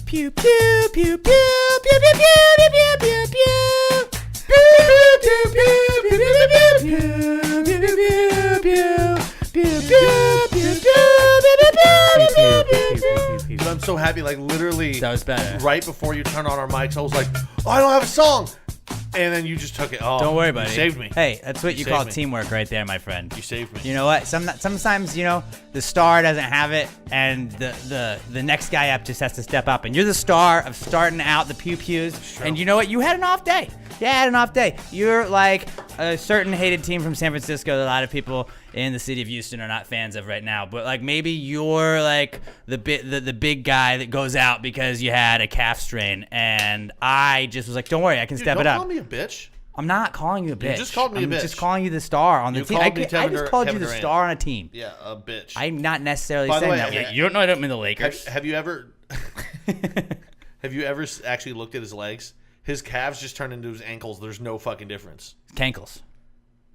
Pew pew pew pew pew pew pew pew pew pew. I'm so happy, like literally that was better. Right before you turn on our mics, I was like, oh, I don't have a song. And then you just took it. Oh, don't worry, buddy. You saved me. Hey, that's what you call me. teamwork right there, my friend. You saved me. You know what? Sometimes, the star doesn't have it, and the next guy up just has to step up. And you're the star of starting out the pew-pews. And you know what? You had an off day. Yeah, I had an off day. You're like a certain hated team from San Francisco that a lot of people in the city of Houston are not fans of right now. But like maybe you're like the big guy that goes out because you had a calf strain. And I just was like, don't worry, I can step it up. Don't call me a bitch. I'm not calling you a bitch. You just called me a bitch. I'm just calling you the star on the team. I just called you the star on a team. Yeah, a bitch. I'm not necessarily saying that. You don't know I don't mean the Lakers. Have you ever actually looked at his legs? His calves just turned into his ankles. There's no fucking difference. Cankles.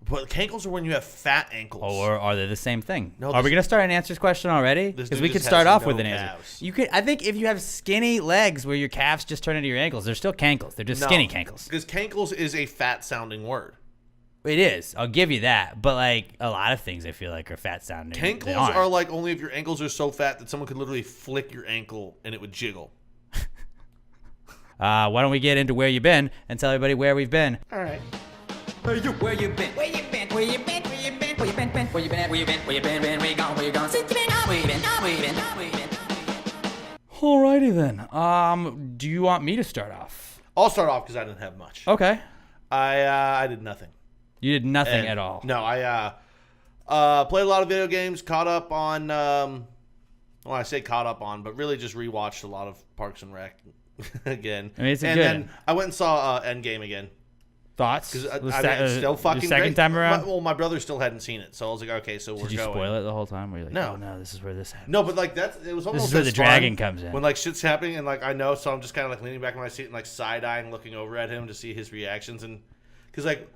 But cankles are when you have fat ankles. Or are they the same thing? No, are we going to start an answers question already? Because we could start off with an answer. I think if you have skinny legs where your calves just turn into your ankles, they're still cankles. They're just skinny cankles. Because cankles is a fat-sounding word. It is. I'll give you that. But like a lot of things I feel like are fat-sounding. Cankles are like only if your ankles are so fat that someone could literally flick your ankle and it would jiggle. Why don't we get into where you've been and tell everybody where we've been? All right. Where you been? Where you been? Where you been? Where you been? Where you been? Where you been? Where you been? Where you been? Where you been? Where you gone? Where you gone? Since you been out? Where you been? Where you been? Where you been? Alrighty then. Do you want me to start off? I'll start off because I didn't have much. Okay. I did nothing. You did nothing at all. No, I played a lot of video games. Caught up on. Well, I say caught up on, but really just rewatched a lot of Parks and Rec again. I mean, it's and good. then I went and saw Endgame again. Thoughts? Because it's still fucking second great. time around? My brother still hadn't seen it, so I was like, okay, so we're going. Did you spoil it the whole time? Were you like, no, oh no, this is where this happens? No, but like it was almost. This is where the dragon comes in. When like shit's happening and like I know, so I'm just kind of like leaning back in my seat and like side eyeing, looking over at him to see his reactions, and because like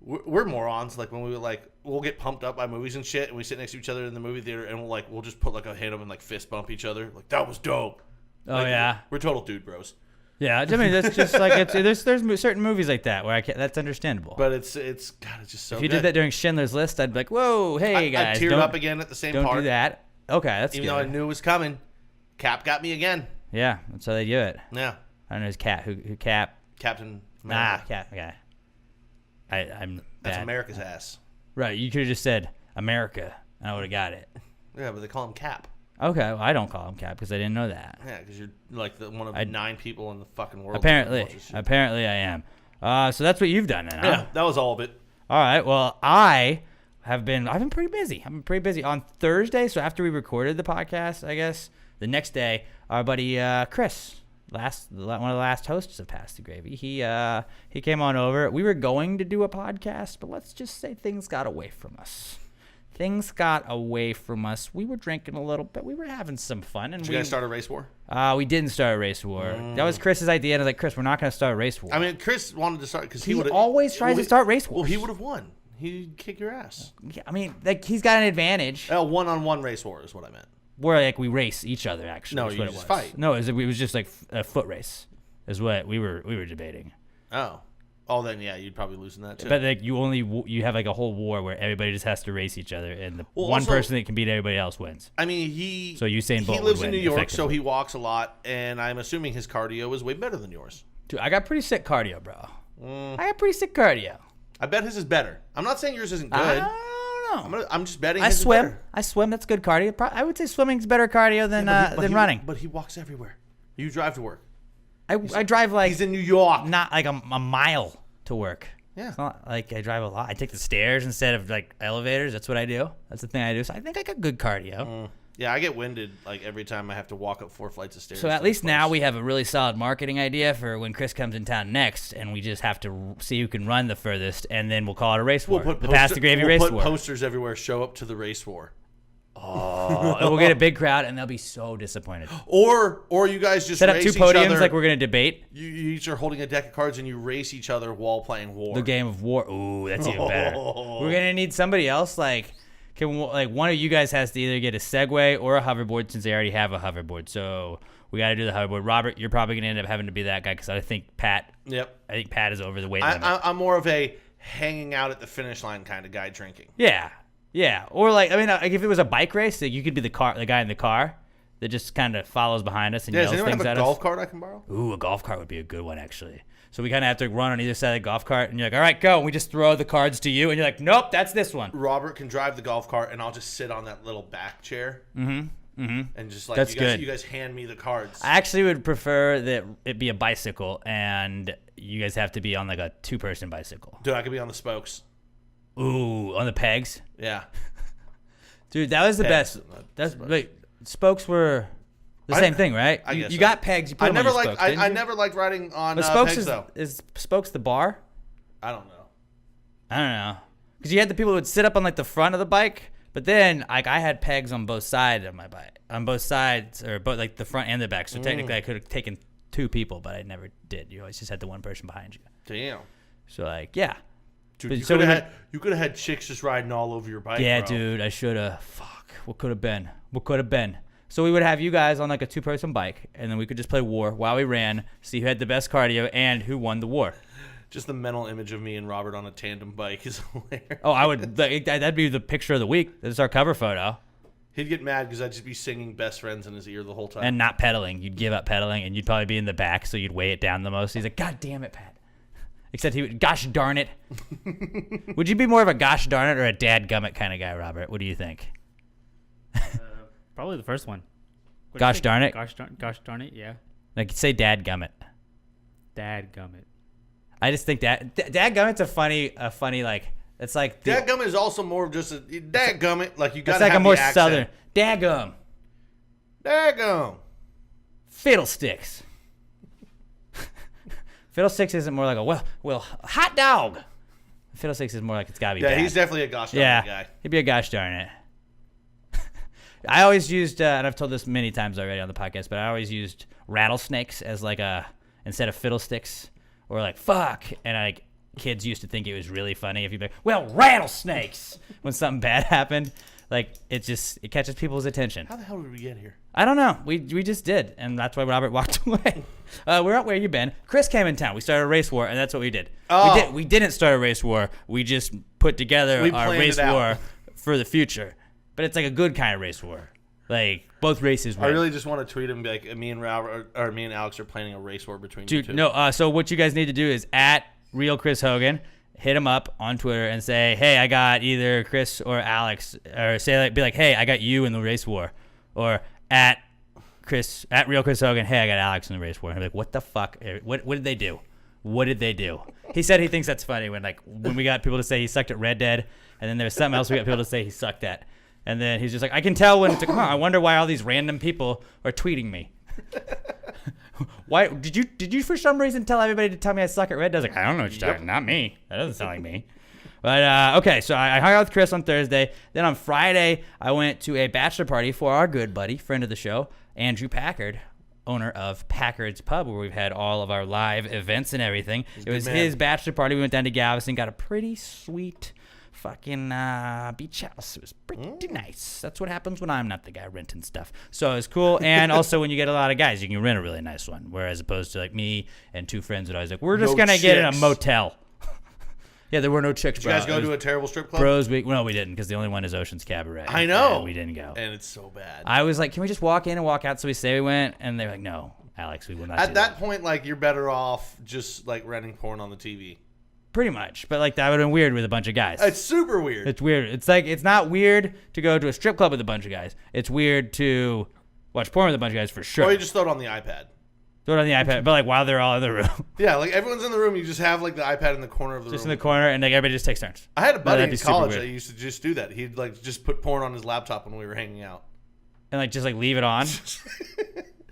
we're morons. Like when we'll get pumped up by movies and shit, and we sit next to each other in the movie theater, and we'll just put like a hand up and like fist bump each other, like that was dope. Oh like, yeah, we're total dude bros. Yeah, I mean that's just like there's certain movies like that where that's understandable. But it's God, it's just so. If you did that during Schindler's List, I'd be like, whoa, hey guys, I teared up again at the same part. Don't do that. Okay, that's even good. though I knew it was coming. Cap got me again. Yeah, that's how they do it. Yeah, I don't know his Cap. Who Cap? Captain America. Cap. Okay. I'm. That's bad. America's ass. Right, you could have just said America, and I would have got it. Yeah, but they call him Cap. Okay, well, I don't call him Cap because I didn't know that. Yeah, because you're like one of 9 people in the fucking world. Apparently I am. So that's what you've done then, huh? Yeah, that was all of it. All right, well, I've been pretty busy. I've been pretty busy. On Thursday, so after we recorded the podcast, I guess, the next day, our buddy Chris, one of the last hosts of Pass the Gravy, he came on over. We were going to do a podcast, but let's just say things got away from us. Things got away from us. We were drinking a little bit. We were having some fun. And Did you guys start a race war? We didn't start a race war. That was Chris's idea. And I was like, Chris, we're not going to start a race war. I mean, Chris wanted to start because he always tries to start race wars. Well, he would have won. He'd kick your ass. Yeah, I mean, like he's got an advantage. One-on-one race war is what I meant. Where like we race each other. Actually, no, you just fight. No, it was just like a foot race. Is what we were debating. Oh, then yeah, you'd probably lose in that too. But like you have like a whole war where everybody just has to race each other, and the one person that can beat everybody else wins. I mean, he lives in New York, so he walks a lot, and I'm assuming his cardio is way better than yours. Dude, I got pretty sick cardio, bro. I got pretty sick cardio. I bet his is better. I'm not saying yours isn't good. I don't know. I'm just betting. I swim. That's good cardio. I would say swimming's better cardio than running. But he walks everywhere. You drive to work. I drive like he's in New York. Not like a mile to work. Yeah. It's not like I drive a lot. I take the stairs instead of like elevators. That's what I do. That's the thing I do. So I think I got good cardio. Yeah, I get winded like every time I have to walk up 4 flights of stairs. So at least now we have a really solid marketing idea for when Chris comes in town next, and we just have to see who can run the furthest, and then we'll call it a race war. The Pass the Gravy race war. We'll put posters everywhere. Show up to the race war. Oh, and we'll get a big crowd, and they'll be so disappointed. Or you guys just set up race 2 each podiums other. like we're gonna debate. You each are holding a deck of cards, and you race each other while playing war. The game of war. Ooh, that's even better. We're gonna need somebody else like. like one of you guys has to either get a Segway or a hoverboard since they already have a hoverboard. So we got to do the hoverboard. Robert, you're probably gonna end up having to be that guy because I think Pat. Yep. I think Pat is over the weight limit. I'm more of a hanging out at the finish line kind of guy drinking. Yeah. Or like like if it was a bike race, like you could be the guy in the car that just kind of follows behind us and yells does anyone things have at a golf us. cart I can borrow? Ooh, a golf cart would be a good one actually. So we kind of have to run on either side of the golf cart, and you're like, all right, go. And we just throw the cards to you, and you're like, nope, that's this one. Robert can drive the golf cart, and I'll just sit on that little back chair. And just like, That's good. You guys hand me the cards. I actually would prefer that it be a bicycle, and you guys have to be on like a 2-person bicycle. Dude, I could be on the spokes. Ooh, on the pegs? Yeah. Dude, that was the Pegs, best. not That's spokes. wait, spokes were the same thing, right? I guess you so. got pegs. You put I them never on your liked. spokes, didn't I you? never liked riding on But spokes pegs though. is spokes the bar? I don't know. I don't know, because you had the people who would sit up on like the front of the bike, but then like I had pegs on both sides of my bike, on both sides or both like the front and the back. So technically, I could have taken 2 people, but I never did. You always just had the one person behind you. Damn. So like, yeah. Dude, But you so could have had chicks just riding all over your bike. Yeah, bro. dude, I should have. Fuck, what could have been? What could have been? So we would have you guys on like a 2-person bike, and then we could just play war while we ran, see who had the best cardio and who won the war. Just the mental image of me and Robert on a tandem bike is hilarious. Oh, I would. That'd be the picture of the week. That's our cover photo. He'd get mad because I'd just be singing "Best Friends" in his ear the whole time. And not pedaling. You'd give up pedaling, and you'd probably be in the back, so you'd weigh it down the most. He's like, God damn it, Pat. Except he would, gosh darn it. Would you be more of a gosh darn it or a dadgummit kind of guy, Robert? What do you think? Probably the first one. What'd you Gosh think? darn it? Gosh darn it, yeah. Like, say dadgummit. Dadgummit. I just think that dadgummit's a funny like, it's like. Dadgummit is also more of just a dadgummit. Like you got It's to like have a more the accent. southern. Daggum. Daggum. Fiddlesticks. Fiddlesticks isn't more like a well hot dog. Fiddlesticks is more like it's gotta be Yeah, bad. he's definitely a gosh darn Yeah, it guy. he'd be a gosh darn it. I always used, and I've told this many times already on the podcast, but I always used rattlesnakes as like instead of fiddlesticks or like fuck, and like kids used to think it was really funny if you'd be like, well, rattlesnakes when something bad happened. Like it catches people's attention. How the hell did we get here? I don't know. We just did, and that's why Robert walked away. We're out where you been. Chris came in town. We started a race war, and that's what we did. Oh. We didn't start a race war. We just put together We our planned race it out. war for the future. But it's like a good kind of race war. Like both races win. I really just want to tweet him and be like, me and Robert or me and Alex are planning a race war between you Dude, two. no. So what you guys need to do is at Real Chris Hogan. Hit him up on Twitter and say, hey, I got either Chris or Alex, or be like, hey, I got you in the race war, or at Real Chris Hogan, hey, I got Alex in the race war. And I'm like, what the fuck? What did they do? What did they do? He said he thinks that's funny when we got people to say he sucked at Red Dead, and then there's something else we got people to say he sucked at, and then he's just like, I can tell when it's like, I wonder why all these random people are tweeting me. Why did you for some reason tell everybody to tell me I suck at Red Dead? I was like, I don't know what you're talking. Not me. That doesn't sound like me. But okay, so I hung out with Chris on Thursday. Then on Friday, I went to a bachelor party for our good buddy, friend of the show, Andrew Packard, owner of Packard's Pub, where we've had all of our live events and everything. It was his bachelor party. We went down to Galveston, got a pretty sweet fucking beach house. It was pretty nice. That's what happens when I'm not the guy renting stuff. So it was cool. And also when you get a lot of guys, you can rent a really nice one. Whereas opposed to like me and 2 friends that I was like, we're just No gonna get in a chicks. motel. Yeah, there were no chicks. Did you guys go to a terrible strip club? Bros week? No, we didn't, because the only one is Ocean's Cabaret. I know. And we didn't go. And it's so bad. I was like, can we just walk in and walk out? So we say we went, and they're like, no, Alex, we will not. At do that point, like, you're better off just like renting porn on the TV. Pretty much, but like that would have been weird with a bunch of guys. It's super weird. It's weird. It's like it's not weird to go to a strip club with a bunch of guys. It's weird to watch porn with a bunch of guys for sure. Or you just throw it on the iPad. Throw it on the iPad, but like while they're all in the room, Yeah, like everyone's in the room, you just have like the iPad in the corner of the just in room. the corner, and like everybody just takes turns. I had a buddy that'd be in super college weird. that used to just do that. He'd like just put porn on his laptop when we were hanging out. And like just like leave it on.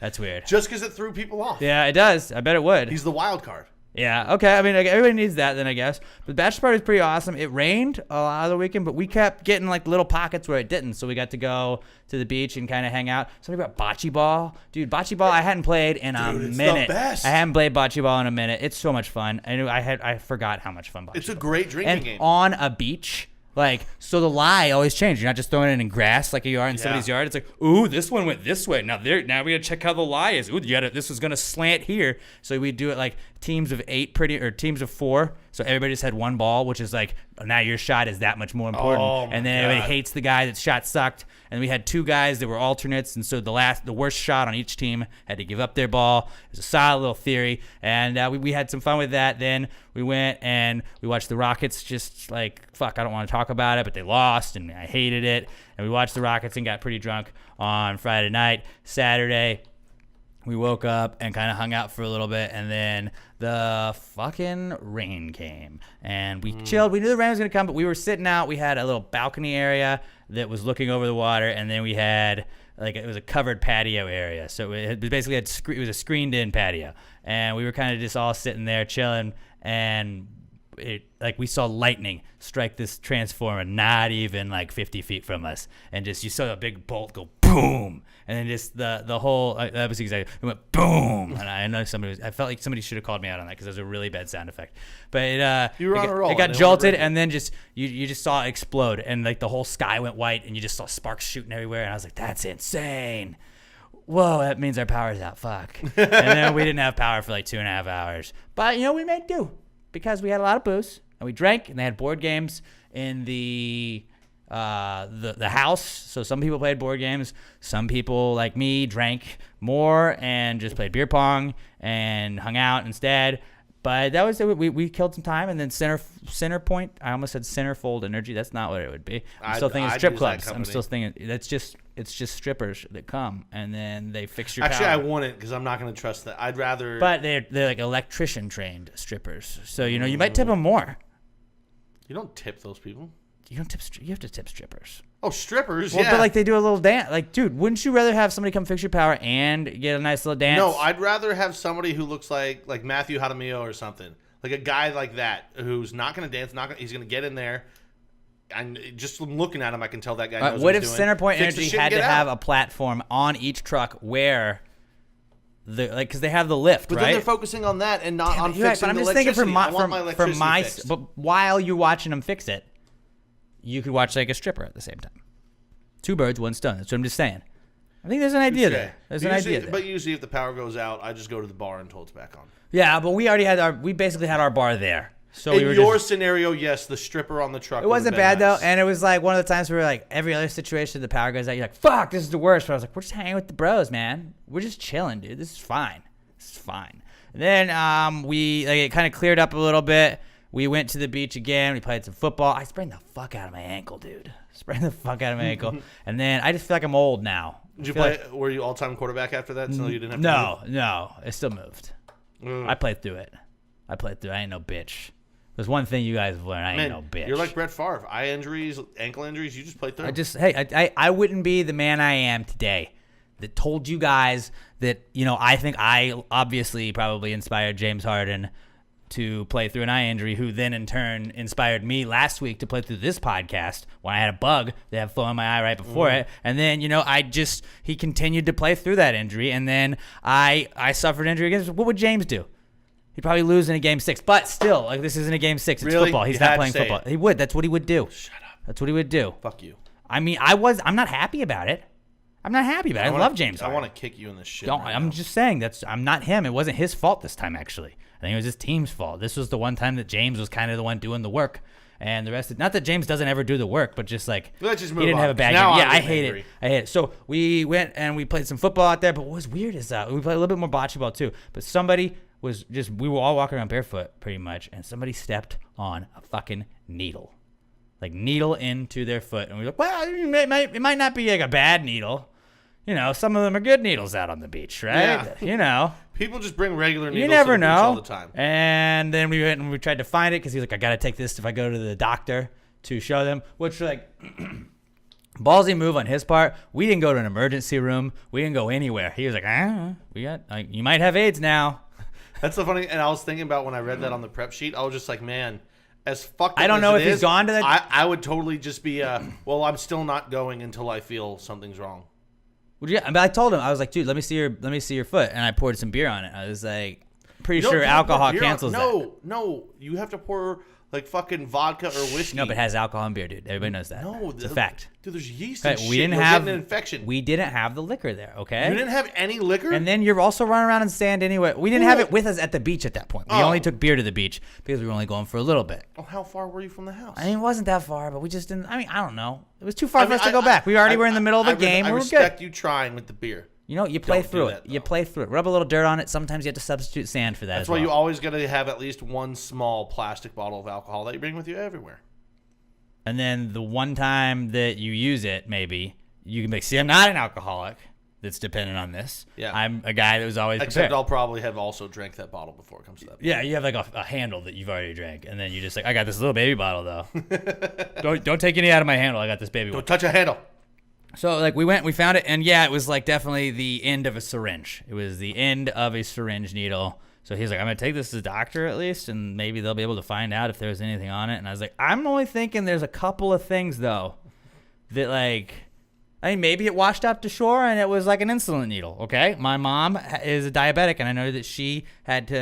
That's weird. Just because it threw people off. Yeah, it does. I bet it would. He's the wild card. Yeah, okay. I mean, like, everybody needs that then, I guess. But the bachelor party was pretty awesome. It rained a lot of the weekend, but we kept getting, like, little pockets where it didn't. So we got to go to the beach and kind of hang out. Somebody brought bocce ball. Dude, bocce ball I hadn't played in a Dude, it's minute. the best. I haven't played bocce ball in a minute. It's so much fun. I forgot how much fun bocce It's a ball great drinking and game. on a beach Like, so the lie always changed. You're not just throwing it in grass like you are in somebody's yard. It's like, ooh, this one went this way. Now we gotta check how the lie is. Ooh, this was gonna slant here. So we do it like teams of 8 teams of 4. So everybody just had one ball, which is like, now your shot is that much more important. Oh, and then everybody hates the guy that shot sucked. And we had 2 guys that were alternates, and so the worst shot on each team had to give up their ball. It was a solid little theory, and we had some fun with that. Then we went and we watched the Rockets just like, fuck, I don't want to talk about it, but they lost, and I hated it. And we watched the Rockets and got pretty drunk on Friday night. Saturday, we woke up and kind of hung out for a little bit, and then the fucking rain came. And we chilled. We knew the rain was going to come, but we were sitting out. We had a little balcony area that was looking over the water, and then we had, like, it was a covered patio area. So it basically it was a screened-in patio. And we were kind of just all sitting there chilling, and we saw lightning strike this transformer not even like 50 feet from us, and just you saw a big bolt go boom, and then just the whole that was exactly, it went boom. And I know I felt like somebody should have called me out on that because it was a really bad sound effect. But you were on a roll. It got jolted, and then just you just saw it explode, and like the whole sky went white, and you just saw sparks shooting everywhere, and I was like, that's insane. Whoa, that means our power's out. Fuck. And then we didn't have power for like 2.5 hours, but we made do. Because we had a lot of booze and we drank, and they had board games in the house. So some people played board games. Some people, like me, drank more and just played beer pong and hung out instead. But that was we killed some time, and then center point. I almost said centerfold energy. That's not what it would be. I'm still thinking strip clubs. I'm still thinking it's just strippers that come and then they fix your Actually, power. I wouldn't, because I'm not going to trust that. I'd rather. But they're like electrician trained strippers, so you might tip them more. You don't tip those people. You don't tip. You have to tip strippers. Oh, strippers, Well, yeah. but like they do a little dance. Like, dude, wouldn't you rather have somebody come fix your power and get a nice little dance? No, I'd rather have somebody who looks like Matthew Jaramillo or something. Like a guy like that who's not going to dance, he's going to get in there. And just from looking at him, I can tell that guy knows what what if he's doing. Centerpoint Fix the Energy shit had and to get have out. a platform on each truck where because they have the lift, But right? then they're focusing on that and not on You're right, fixing but I'm the just thinking electricity. I want my electricity fixed. but while you're watching them fix it, you could watch like a stripper at the same time. 2 birds, 1 stone. That's what I'm just saying. I think there's an idea there. There's an idea there. But usually, if the power goes out, I just go to the bar until it's back on. Yeah, but we basically had our bar there. So In we were your scenario, yes, the stripper on the truck. It wasn't bad though, and it was like one of the times where like every other situation the power goes out, you're like, fuck, this is the worst. But I was like, we're just hanging with the bros, man. We're just chilling, dude. This is fine. And then it kind of cleared up a little bit. We went to the beach again. We played some football. I sprained the fuck out of my ankle, dude. And then I just feel like I'm old now. Did you play? Were you all-time quarterback after that? So you didn't have to move? No. It still moved. I played through it. I ain't no bitch. There's one thing you guys have learned. I ain't no bitch. You're like Brett Favre. Eye injuries, ankle injuries. You just play through. I wouldn't be the man I am today that told you guys that, I think I obviously probably inspired James Harden to play through an eye injury, who then in turn inspired me last week to play through this podcast when I had a bug that had flown in my eye right before it. And then, he continued to play through that injury. And then I suffered injury against. What would James do? He'd probably lose in a game 6, but still, like, this isn't a game 6. It's Really? football. He's You not had to playing say football. it. He would. That's what he would do. Shut up. That's what he would do. Fuck you. I mean, I'm not happy about it. I love James I Harden. want to kick you in the shit. Don't, right I'm now. just saying I'm not him. It wasn't his fault this time, actually. I think it was his team's fault. This was the one time that James was kind of the one doing the work, and the rest not that James doesn't ever do the work, but just like Let's just he move didn't on, have a bad 'cause now game. Yeah, I'm I getting hate angry. it. So we went and we played some football out there, but what was weird is we played a little bit more bocce ball too. But somebody we were all walking around barefoot pretty much, and somebody stepped on a fucking needle. Like needle into their foot, and we were like, well, it might not be like a bad needle. Some of them are good needles out on the beach, right? Yeah. People just bring regular needles You never to the beach know. all the time. And then we went and we tried to find it because he's like, I got to take this if I go to the doctor to show them, which like ballsy move on his part. We didn't go to an emergency room. We didn't go anywhere. He was like, you might have AIDS now. That's so funny. And I was thinking about when I read that on the prep sheet, I was just like, man, as fucked up I don't as know it if he's is, gone to that. I would totally just be, well, I'm still not going until I feel something's wrong. But I told him, I was like, dude, let me see your foot, and I poured some beer on it. I was like, pretty You don't sure pour alcohol beer on- cancels that. No, you have to pour like fucking vodka or whiskey. No, but it has alcohol and beer, dude. Everybody knows that. No, it's a fact. Dude, there's yeast Okay, and shit. we didn't You'll have get an infection. We didn't have the liquor there. Okay. You didn't have any liquor. And then you're also running around in sand anyway. We didn't have it with us at the beach at that point. We only took beer to the beach because we were only going for a little bit. Oh, how far were you from the house? I mean, it wasn't that far, but we just didn't. I mean, I don't know. It was too far for us to go back. We already were in the middle of a game. I We were respect good. you trying with the beer. You know, you play Don't do through that, it. You though. play through it. Rub a little dirt on it. Sometimes you have to substitute sand for that. That's why you always got to have at least one small plastic bottle of alcohol that you bring with you everywhere. And then the one time that you use it, maybe you can be like, see, I'm not an alcoholic that's dependent on this. Yeah. I'm a guy that was always Except prepared. I'll probably have also drank that bottle before it comes to that. Yeah, you have like a handle that you've already drank, and then you just like, I got this little baby bottle though. don't take any out of my handle. I got this baby one. Don't touch a handle. So like we found it, and yeah, it was like definitely the end of a syringe. It was the end of a syringe needle. So he's like, I'm gonna take this to the doctor at least, and maybe they'll be able to find out if there's anything on it. And I was like, I'm only thinking there's a couple of things though that like. I mean, maybe it washed up to shore and it was like an insulin needle. Okay, my mom is a diabetic, and I know that she had the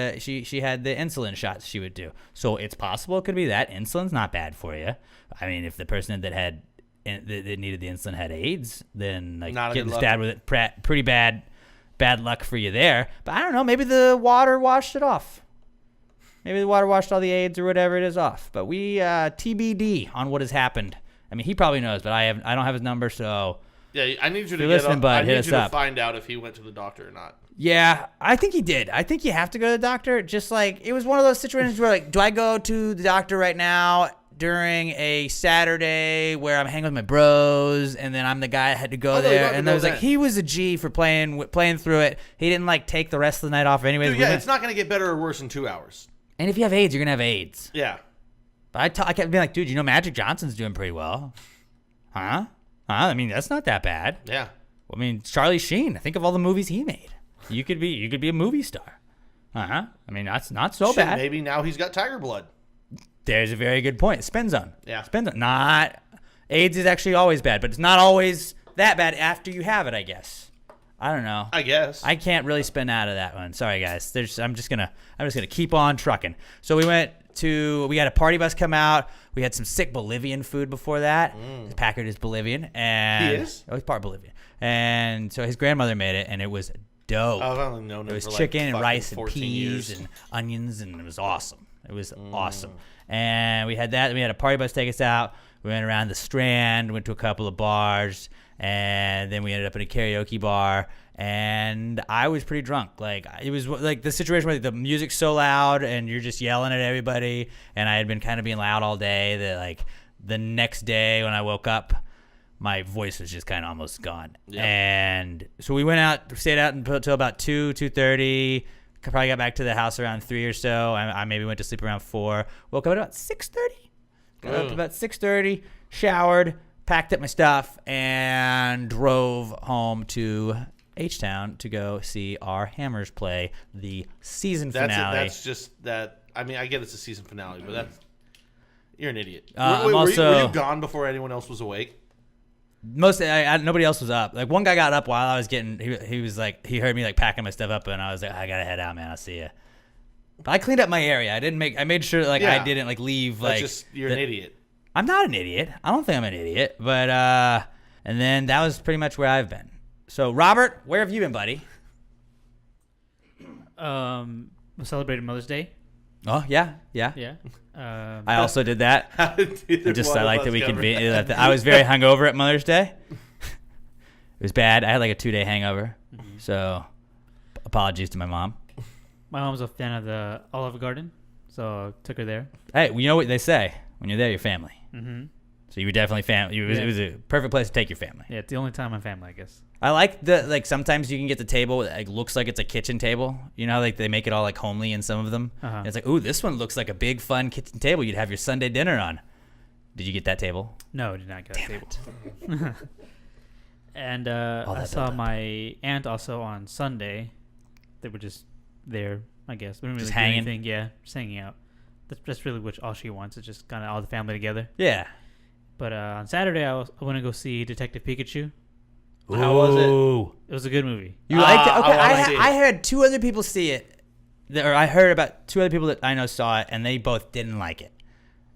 insulin shots she would do. So it's possible it could be that insulin's not bad for you. I mean, if the person that needed the insulin had AIDS, then like Not a getting good luck. stabbed with it, pretty bad luck for you there. But I don't know. Maybe the water washed it off. Maybe the water washed all the AIDS or whatever it is off. But we TBD on what has happened. I mean, he probably knows, but I don't have his number, so. Yeah, I need you to you're get listening, up. bud, I hit need us you to up. find out if he went to the doctor or not. Yeah, I think he did. I think you have to go to the doctor. Just like it was one of those situations where like, do I go to the doctor right now during a Saturday where I'm hanging with my bros, and then I'm the guy that had to go Oh, no, you there, don't have and to I go was like, then. he was a G for playing through it. He didn't like take the rest of the night off anyways. Dude, yeah, it's not going to get better or worse in 2 hours. And if you have AIDS, you're gonna have AIDS. Yeah. But I kept being like, dude, you know, Magic Johnson's doing pretty well, huh? I mean, that's not that bad. Yeah. I mean, Charlie Sheen. Think of all the movies he made. You could be a movie star. I mean, that's not so Shit, bad. Maybe now he's got tiger blood. There's a very good point. Spin zone. Yeah. Spin zone. Not AIDS is actually always bad, but it's not always that bad after you have it, I guess. I don't know. I guess. I can't really spin out of that one. Sorry guys. I'm just gonna keep on trucking. So we had a party bus come out. We had some sick Bolivian food before that. Packard is Bolivian, and He is? Oh, he's part Bolivian. And so his grandmother made it, and it was dope. I've only known him It was for chicken like and fucking rice and 14 peas years. and onions, and it was awesome. It was awesome. And we had that. We had a party bus take us out. We went around the Strand, went to a couple of bars, and then we ended up in a karaoke bar. And I was pretty drunk. Like, it was like the situation where the music's so loud and you're just yelling at everybody. And I had been kind of being loud all day that, like, the next day when I woke up, my voice was just kind of almost gone. Yep. And so we went out, stayed out until about 2:30. Probably got back to the house around 3 or so. I maybe went to sleep around 4. Woke up at about 6:30. Got up about 6:30, showered, packed up my stuff, and drove home to H-Town to go see our Hammers play the season finale. That's just that. I mean, I get it's a season finale, but you're an idiot. I'm were also- you gone before anyone else was awake? Nobody else was up. Like, one guy got up while I was getting. He was like, he heard me like packing my stuff up, and I was like, I gotta head out, man. I'll see you. But I cleaned up my area. I made sure like Yeah. I didn't like leave. That's Like, just you're an idiot. I'm not an idiot. I don't think I'm an idiot. But and then that was pretty much where I've been. So Robert, where have you been, buddy? We celebrated Mother's Day. Oh yeah. Yeah. I also did that. How did either Just one I of like us that we cover convened. that? I was very hungover at Mother's Day. It was bad. I had like a 2-day hangover. So apologies to my mom. My mom's a fan of the Olive Garden, so I took her there. Hey, you know what they say? When you're there, you're family. Mm-hmm. So you were definitely family. It was a perfect place to take your family. Yeah, it's the only time I'm family, I guess. I like sometimes you can get the table that like looks like it's a kitchen table. You know, like they make it all like homely in some of them. Uh-huh. And it's like, ooh, this one looks like a big fun kitchen table you'd have your Sunday dinner on. Did you get that table? No, I did not get a table. And All I that saw buildup. my aunt also on Sunday. They were just there, I guess. We didn't really Just do hanging? anything. Yeah, just hanging out. That's really what all she wants. Is just kind of all the family together. Yeah. But on Saturday, I want to go see Detective Pikachu. How was it? Ooh. It was a good movie. You liked it? I Okay, wanna see it. I heard 2 other people see it. Or I heard about 2 other people that I know saw it, and they both didn't like it.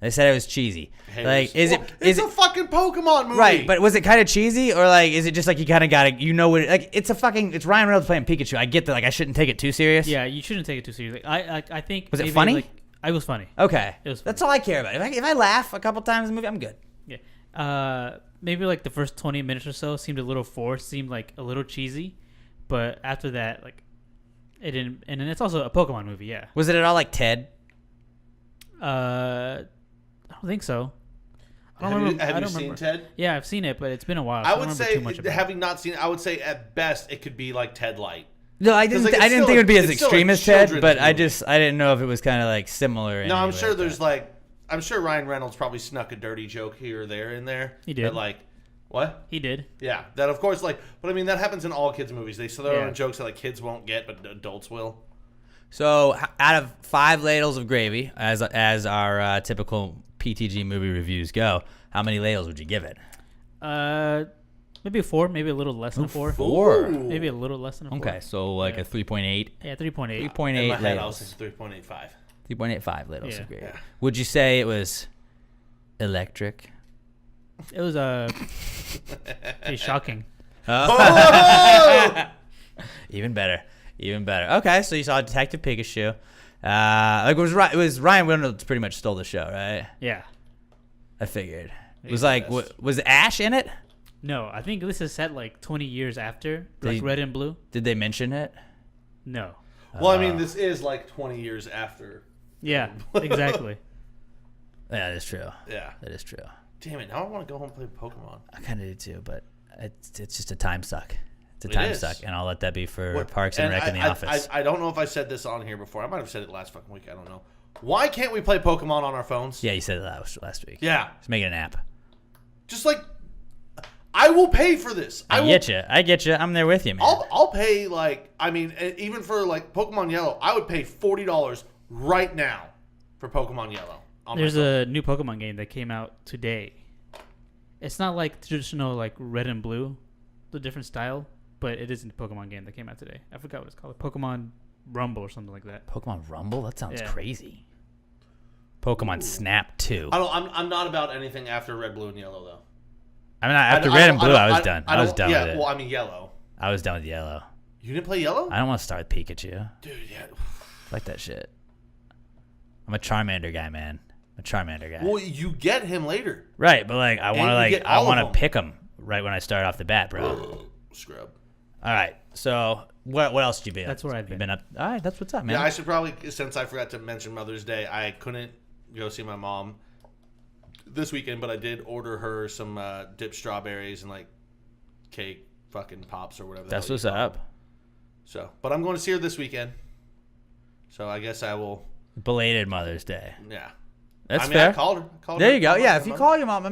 They said it was cheesy. Hey, like, it's a fucking Pokemon movie. Right, but was it kind of cheesy, or like, is it just like you kind of got to, like, it's Ryan Reynolds playing Pikachu. I get that, like, I shouldn't take it too serious. Yeah, you shouldn't take it too seriously. I think. Was it maybe, funny? Like, I was funny. Okay, It was funny. that's all I care about. If I laugh a couple times in the movie, I'm good. Yeah. Maybe like the first 20 minutes or so seemed a little forced, seemed like a little cheesy, but after that, like, it didn't. And then it's also a Pokemon movie. Yeah. Was it at all like Ted? I don't think so. I don't remember. Have you seen Ted? Yeah, I've seen it, but it's been a while. I So would don't remember say, too much about it. having not seen it, I would say at best it could be like Ted Light. No, I didn't. Like, I didn't think it would be as it's still extreme a as Ted, children's but I movie. didn't know if it was kind of like similar. No, I'm sure there's I'm sure Ryan Reynolds probably snuck a dirty joke here or there in there. He did. That, like, what? He did. Yeah, that of course, like, but I mean that happens in all kids' movies. They throw Yeah. in jokes that like kids won't get, but adults will. So, out of 5 ladles of gravy, as our typical PTG movie reviews go, how many ladles would you give it? Maybe a 4, maybe a little less than a 4. 4. Maybe a little less than a 4. Okay, so like a 3.8. Yeah, 3.8. 3.8 In my head, I was ladles. thinking 3.85. 3.85 ladles Yeah. of gravy. Yeah. Would you say it was electric? It was pretty shocking. Oh! Even better. Okay, so you saw Detective Pikachu. Like it was Ryan Reynolds pretty much stole the show, right? Yeah. I figured. It He's was the like, best. was Ash in it? No, I think this is set like 20 years after, like They- Red and Blue. Did they mention it? No. Well, I mean, this is like 20 years after. Yeah, exactly. Yeah, that is true. Yeah. That is true. Damn it! Now I want to go home and play Pokemon. I kind of do too, but it's just a time suck. It's a It time is. suck, and I'll let that be for What- Parks and Rec in the office. I don't know if I said this on here before. I might have said it last fucking week. I don't know. Why can't we play Pokemon on our phones? Yeah, you said that last week. Yeah. Just make it an app. Just like, I will pay for this. I get you. I'm there with you, man. I'll pay, like, I mean, even for like Pokemon Yellow, I would pay $40 right now for Pokemon Yellow. on my There's phone. a new Pokemon game that came out today. It's not like traditional like Red and Blue, the different style, but it is a Pokemon game that came out today. I forgot what it's called. Pokemon Rumble or something like that. Pokemon Rumble? That sounds Yeah. crazy. Pokemon Snap 2. I'm not about anything after Red, Blue, and Yellow though. I mean, after Red and Blue, I was done. I was done yeah, with it. well, I mean Yellow. I was done with Yellow. You didn't play Yellow? I don't want to start with Pikachu. Dude, yeah. Like that shit. I'm a Charmander guy, man. I'm a Charmander guy. Well, you get him later. Right, but like I And want to you like get I all of want to them. pick him right when I start off the bat, bro. Scrub. All right. So what else did you be? That's where I've You've been. up. All right, that's what's up, man. Yeah, I should probably, since I forgot to mention Mother's Day, I couldn't go see my mom this weekend, but I did order her some dipped strawberries and like cake fucking pops or whatever. the That's hell you what's call up. them. So, but I'm going to see her this weekend. So I guess I will. Belated Mother's Day. Yeah. That's I mean, fair. I called her. There you go. called her Yeah, on if you Monday. call your mom,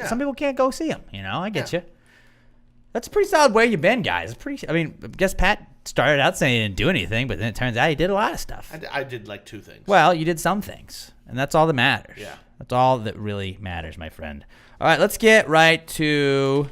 some people can't go see them. You know, I get you. That's a pretty solid where you been, guys. I mean, I guess Pat started out saying he didn't do anything, but then it turns out he did a lot of stuff. I did like 2 things. Well, you did some things, and that's all that matters. Yeah. That's all that really matters, my friend. All right, let's get right to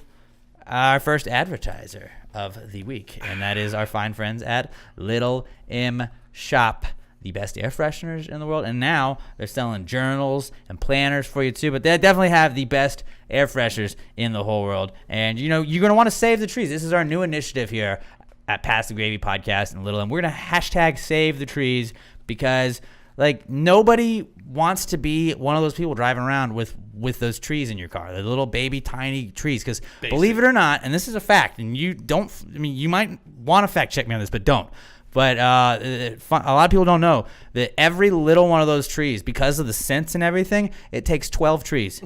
our first advertiser of the week, and that is our fine friends at Little M Shop, the best air fresheners in the world. And now they're selling journals and planners for you too, but they definitely have the best air fresheners in the whole world. And you know, you're going to want to save the trees. This is our new initiative here at Pass the Gravy Podcast and Little M. We're going to hashtag save the trees because like nobody wants to be one of those people driving around with those trees in your car, the little baby tiny trees. Because believe it or not, and this is a fact, and you don't, I mean, you might want to fact check me on this, but don't. But a lot of people don't know that every little one of those trees, because of the scents and everything, it takes 12 trees.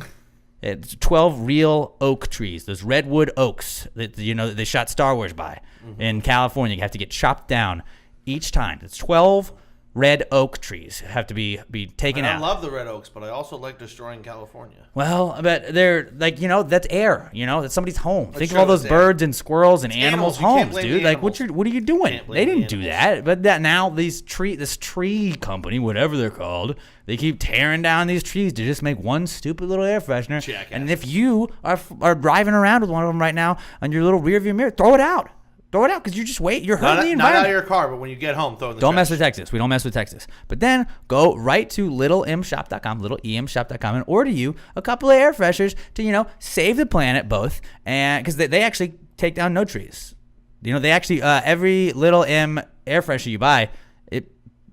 It's 12 real oak trees, those redwood oaks that that they shot Star Wars by in California. You have to get chopped down each time. It's 12 red oak trees have to be taken And out. I love the red oaks, but I also like destroying California. Well, but they're like, that's air. That's somebody's home. Think of sure, all those that's air. birds and squirrels and animals' animals. You can't homes, blame dude. the Like, animals. what are you doing? Can't blame They the didn't do animals. that. But that now this tree company, whatever they're called, they keep tearing down these trees to just make one stupid little air freshener. Jackasses. And if you are driving around with one of them right now on your little rear view mirror, throw it out. Throw it out because you just wait. You're hurting the Not out environment. of your car, but when you get home, throw it in the Don't trash. mess with Texas. We don't mess with Texas. But then go right to littlemshop.com, littlemshop.com, and order you a couple of air fresheners to, save the planet both. And because they actually take down no trees. They actually, every Little M air freshener you buy,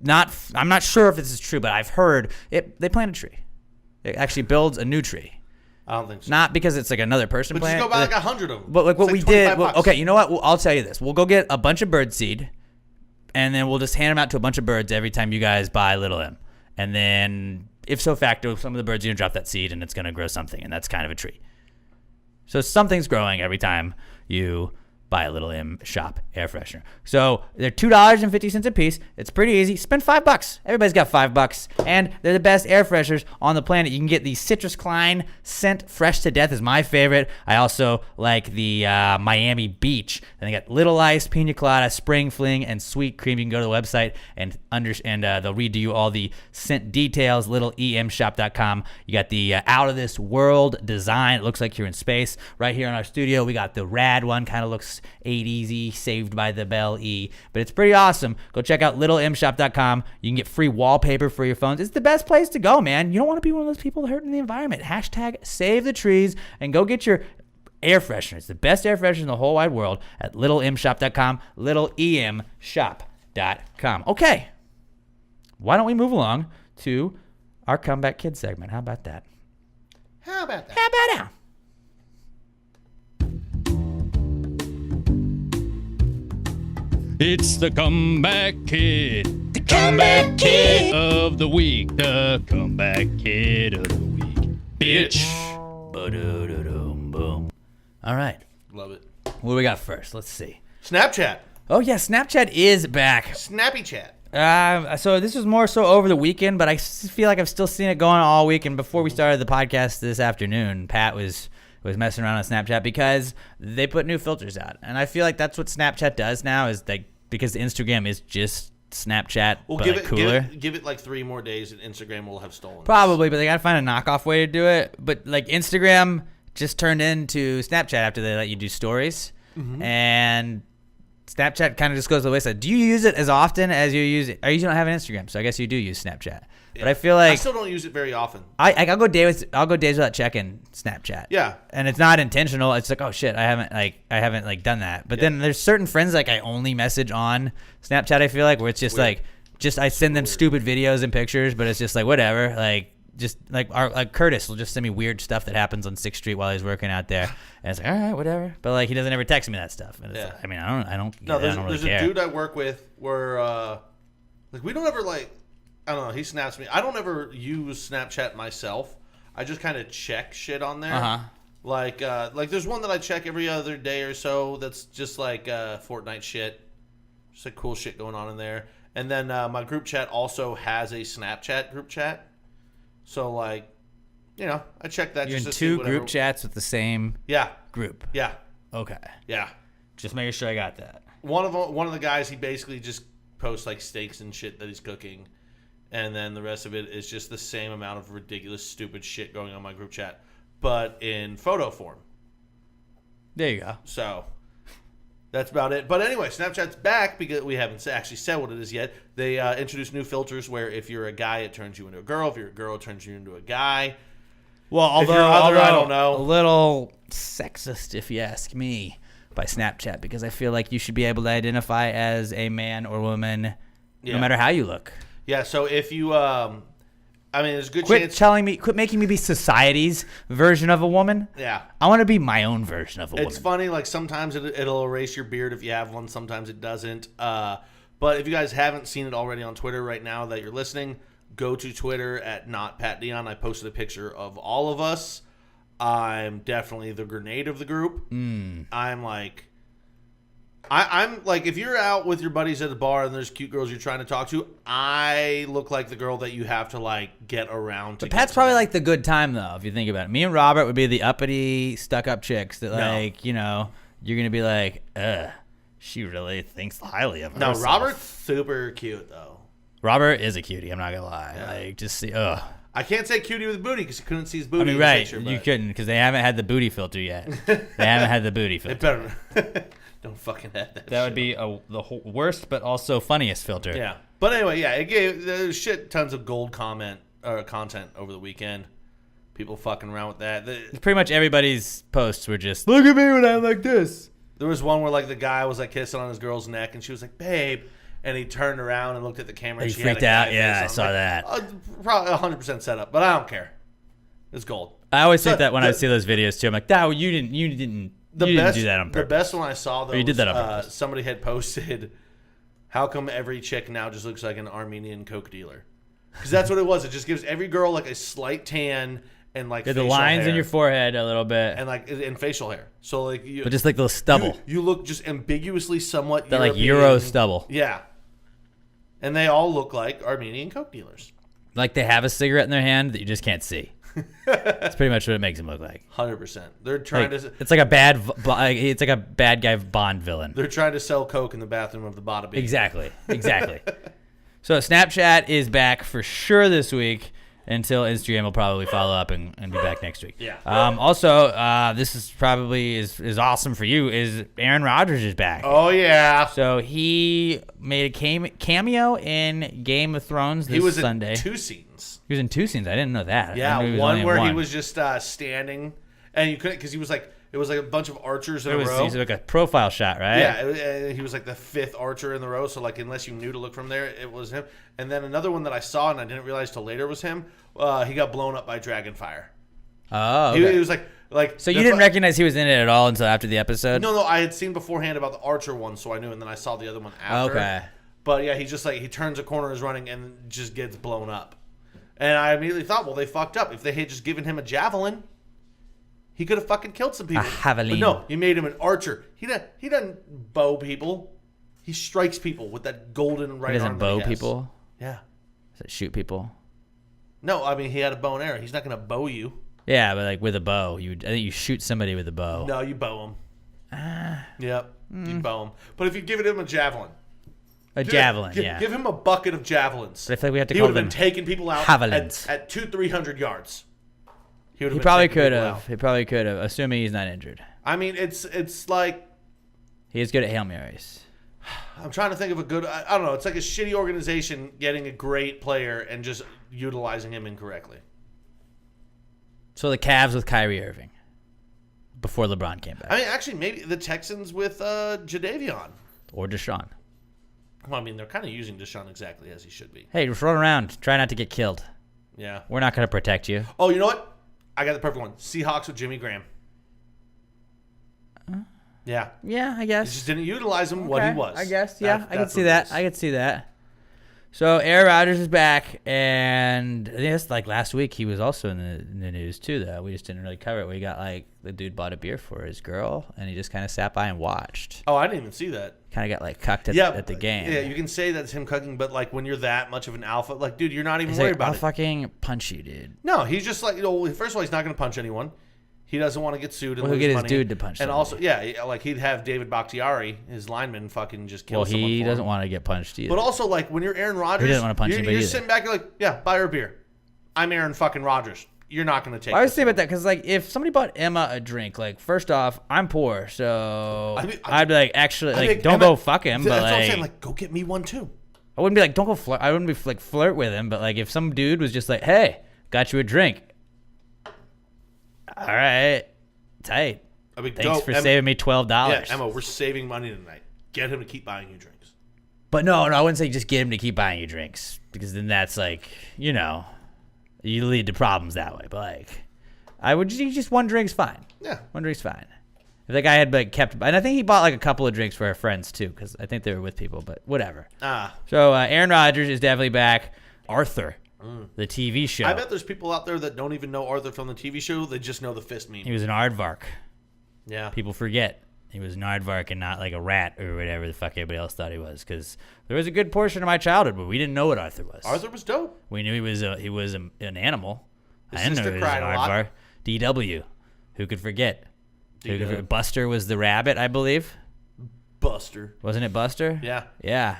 I'm not sure if this is true, but I've heard they plant a tree. It actually builds a new tree. I don't think so. Not because it's like another person But plant. just go buy like 100 of them. But like what It's we like did, $25. okay, you know what? I'll tell you this. We'll go get a bunch of bird seed, and then we'll just hand them out to a bunch of birds every time you guys buy Little M. And then, if so facto, some of the birds are going to drop that seed, and it's going to grow something, and that's kind of a tree. So something's growing every time you buy a Little M shop air freshener. So they're $2.50 a piece. It's pretty easy. Spend $5. Everybody's got $5, and they're the best air fresheners on the planet. You can get the Citrus Klein scent Fresh to Death is my favorite. I also like the Miami Beach. And they got Little Ice, Pina Colada, Spring Fling, and Sweet Cream. You can go to the website and they'll read to you all the scent details. LittleEMshop.com. You got the out of this world design. It looks like you're in space. Right here in our studio, we got the rad one. Kind of looks 80s, Saved by the Bell E, but it's pretty awesome. Go check out littlemshop.com. You can get free wallpaper for your phones. It's the best place to go, man. You don't want to be one of those people hurting the environment. Hashtag save the trees and go get your air freshener. It's the best air freshener in the whole wide world at littlemshop.com, littlemshop.com. Okay, why don't we move along to our Comeback Kid segment? How about that? How about that? How about that? It's the Comeback Kid. The Comeback Kid of the Week. The Comeback Kid of the Week. Bitch. Boom. All right. Love it. What do we got first? Let's see. Snapchat. Oh, yeah. Snapchat is back. Snappy chat. So this was more so over the weekend, but I feel like I've still seen it going all week. And before we started the podcast this afternoon, Pat was messing around on Snapchat because they put new filters out. And I feel like that's what Snapchat does now is because Instagram is just Snapchat, Well, but give like it cooler. Give it like 3 more days, and Instagram will have stolen. Probably, but they got to find a knockoff way to do it. But like Instagram just turned into Snapchat after they let you do stories. Mm-hmm. And Snapchat kind of just goes to the wayside. Do you use it as often as you use it? Or you don't have an Instagram, so I guess you do use Snapchat. But I feel like I still don't use it very often. I'll go days without checking Snapchat. Yeah. And it's not intentional. It's like, oh shit, I haven't done that. But then there's certain friends like I only message on Snapchat, I feel like, where it's just Weird. I send them stupid videos and pictures, but it's just like whatever. Like just like Curtis will just send me weird stuff that happens on 6th Street while he's working out there. And it's like, all right, whatever. But like he doesn't ever text me that stuff. And it's Yeah. like, I mean, I don't No, there's really care. a dude I work with where like we don't ever like I don't know, he snaps me. I don't ever use Snapchat myself. I just kind of check shit on there. Uh-huh. Like there's one that I check every other day or so that's just like Fortnite shit. Just like cool shit going on in there. And then my group chat also has a Snapchat group chat. So like, I check that You're just in to see 2 whatever. group chats with the same Yeah. group. Yeah. Okay. Yeah. Just making sure I got that. One of the guys, he basically just posts like steaks and shit that he's cooking, and then the rest of it is just the same amount of ridiculous, stupid shit going on my group chat, but in photo form. There you go. So that's about it. But anyway, Snapchat's back because we haven't actually said what it is yet. They introduced new filters where if you're a guy, it turns you into a girl. If you're a girl, it turns you into a guy. Well, although I don't know. a little sexist, if you ask me, by Snapchat, because I feel like you should be able to identify as a man or woman, no matter how you look. Yeah. So if you, there's a good Quit chance. quit making me be society's version of a woman. Yeah. I want to be my own version of a woman. It's funny, like sometimes it'll erase your beard if you have one, sometimes it doesn't. But if you guys haven't seen it already on Twitter right now that you're listening, go to Twitter at NotPatDion. I posted a picture of all of us. I'm definitely the grenade of the group. I'm like, if you're out with your buddies at the bar and there's cute girls you're trying to talk to, I look like the girl that you have to like get around to. But Pat's probably like the good time though, if you think about it. Me and Robert would be the uppity, stuck-up chicks that you're gonna be like, she really thinks highly of herself. No, Robert's super cute though. Robert is a cutie. I'm not gonna lie. Like, just see, I can't say cutie with booty because you couldn't see his booty. I mean, in the right? picture, You but couldn't because they haven't had the booty filter yet. They haven't had the booty filter. It better. Don't fucking add that. That would shit be the worst, but also funniest filter. Yeah. But anyway, yeah, it gave there's shit tons of gold content over the weekend. People fucking around with that. Pretty much everybody's posts were just, look at me when I'm like this. There was one where like the guy was like kissing on his girl's neck, and she was like, "Babe," and he turned around and looked at the camera. And He she had freaked a guy out. face Yeah, I on. saw Like, that. Probably 100% set up, but I don't care. It's gold. I always think So, that when I see those videos too. I'm like, "No, you didn't do that on The purpose." best one I saw though, you did was, that on purpose. somebody had posted, "How come every chick now just looks like an Armenian coke dealer?" Because that's what it was. It just gives every girl like a slight tan and like Yeah, the facial lines hair, in your forehead a little bit, and like and facial hair. So like you, but just like little stubble, you look just ambiguously somewhat that like European. Euro stubble. Yeah, and they all look like Armenian coke dealers. Like they have a cigarette in their hand that you just can't see. That's pretty much what it makes them look like. 100%. They're trying Like, to. it's like a bad guy Bond villain. They're trying to sell coke in the bathroom of the Bada Bing. Exactly. So Snapchat is back for sure this week until Instagram will probably follow up and be back next week. Yeah. Also, this is probably is awesome for you. Is Aaron Rodgers is back. Oh yeah. So he made a cameo in Game of Thrones this He was Sunday. in 2 scenes. He was in 2 scenes. I didn't know that. I Yeah, knew he was one only in where he one. was just standing, and you couldn't because he was like it was like a bunch of archers in It a was row. he's like a profile shot, right? Yeah, he was like the 5th archer in the row. So like, unless you knew to look from there, it was him. And then another one that I saw and I didn't realize till later was him. He got blown up by dragonfire. Oh, okay. He was like. So you didn't recognize he was in it at all until after the episode? No, I had seen beforehand about the archer one, so I knew, and then I saw the other one after. Okay. But yeah, he just like he turns a corner, is running, and just gets blown up. And I immediately thought, well, they fucked up. If they had just given him a javelin, he could have fucking killed some people. A javelin. But no, you made him an archer. He doesn't bow people. He strikes people with that golden right He doesn't arm. bow that he has. people. Yeah. Does it shoot people? No, I mean he had a bow and arrow. He's not gonna bow you. Yeah, but like with a bow, I think you shoot somebody with a bow. No, you bow him. Yep, Hmm. you bow him. But if you give him a javelin, A javelin, yeah. give him a bucket of javelins. But I feel like we have to He call would have them been taking people out javelins. at 200-300 yards. He Probably could have. He probably could have, assuming he's not injured. I mean, it's like He is good at Hail Marys. I'm trying to think of a good. I don't know. It's like a shitty organization getting a great player and just utilizing him incorrectly. So the Cavs with Kyrie Irving before LeBron came back. I mean, actually, maybe the Texans with Jadeveon. Or Deshaun. Well, I mean, they're kind of using Deshaun exactly as he should be. Hey, just run around. Try not to get killed. Yeah. We're not going to protect you. Oh, you know what? I got the perfect one. Seahawks with Jimmy Graham. Yeah. Yeah, I They guess. just didn't utilize him what he was. I guess, yeah. I can That's see what it that. is. I can see that. So Aaron Rodgers is back, and I think that's like last week he was also in the news too, though. We just didn't really cover it. We got like the dude bought a beer for his girl, and he just kind of sat by and watched. Oh, I didn't even see that. Kind of got like cucked at the game. Yeah, you can say that's him cooking, but like when you're that much of an alpha, like, dude, you're not even He's worried like, about I'll it. fucking punch you, dude. No, he's just like, first of all, he's not going to punch anyone. He doesn't want to get sued and Well, he'll lose get his money. dude to punch And somebody. also, yeah, like he'd have David Bakhtiari, his lineman, fucking just kill Well, someone he for doesn't him. want to get punched either. But also, like, when you're Aaron Rodgers, He doesn't want to punch you're, anybody you're either. sitting back, you're like, yeah, buy her a beer. I'm Aaron fucking Rodgers. You're not going to take I was this thinking one. about that because, like, if somebody bought Emma a drink, like, first off, I'm poor, so I mean, I'd be like, actually, I'd like, be like, don't Emma, go fuck him. That's But what I'm like, saying. Like, go get me one too. I wouldn't be like, don't go flirt. I wouldn't be like flirt with him. But like, if some dude was just like, hey, got you a drink. All right, tight. I mean, Thanks go, for Emma. saving me $12. Yeah, Emma, we're saving money tonight. Get him to keep buying you drinks. But no, I wouldn't say just get him to keep buying you drinks because then that's like, you lead to problems that way. But like, I would just one drink's fine. Yeah. One drink's fine. If the guy had like kept, and I think he bought like a couple of drinks for our friends too, because I think they were with people. But whatever. So Aaron Rodgers is definitely back. Arthur, the TV show. I bet there's people out there that don't even know Arthur from the TV show. They just know the fist meme. He was an aardvark. Yeah. People forget he was an aardvark and not like a rat or whatever the fuck everybody else thought he was. Because there was a good portion of my childhood where we didn't know what Arthur was. Arthur was dope. We knew he was an animal. His I didn't know sister he was an cried a lot. aardvark. DW. Who could forget? D-Dub. Buster was the rabbit, I believe. Buster. Wasn't it Buster? Yeah. Yeah.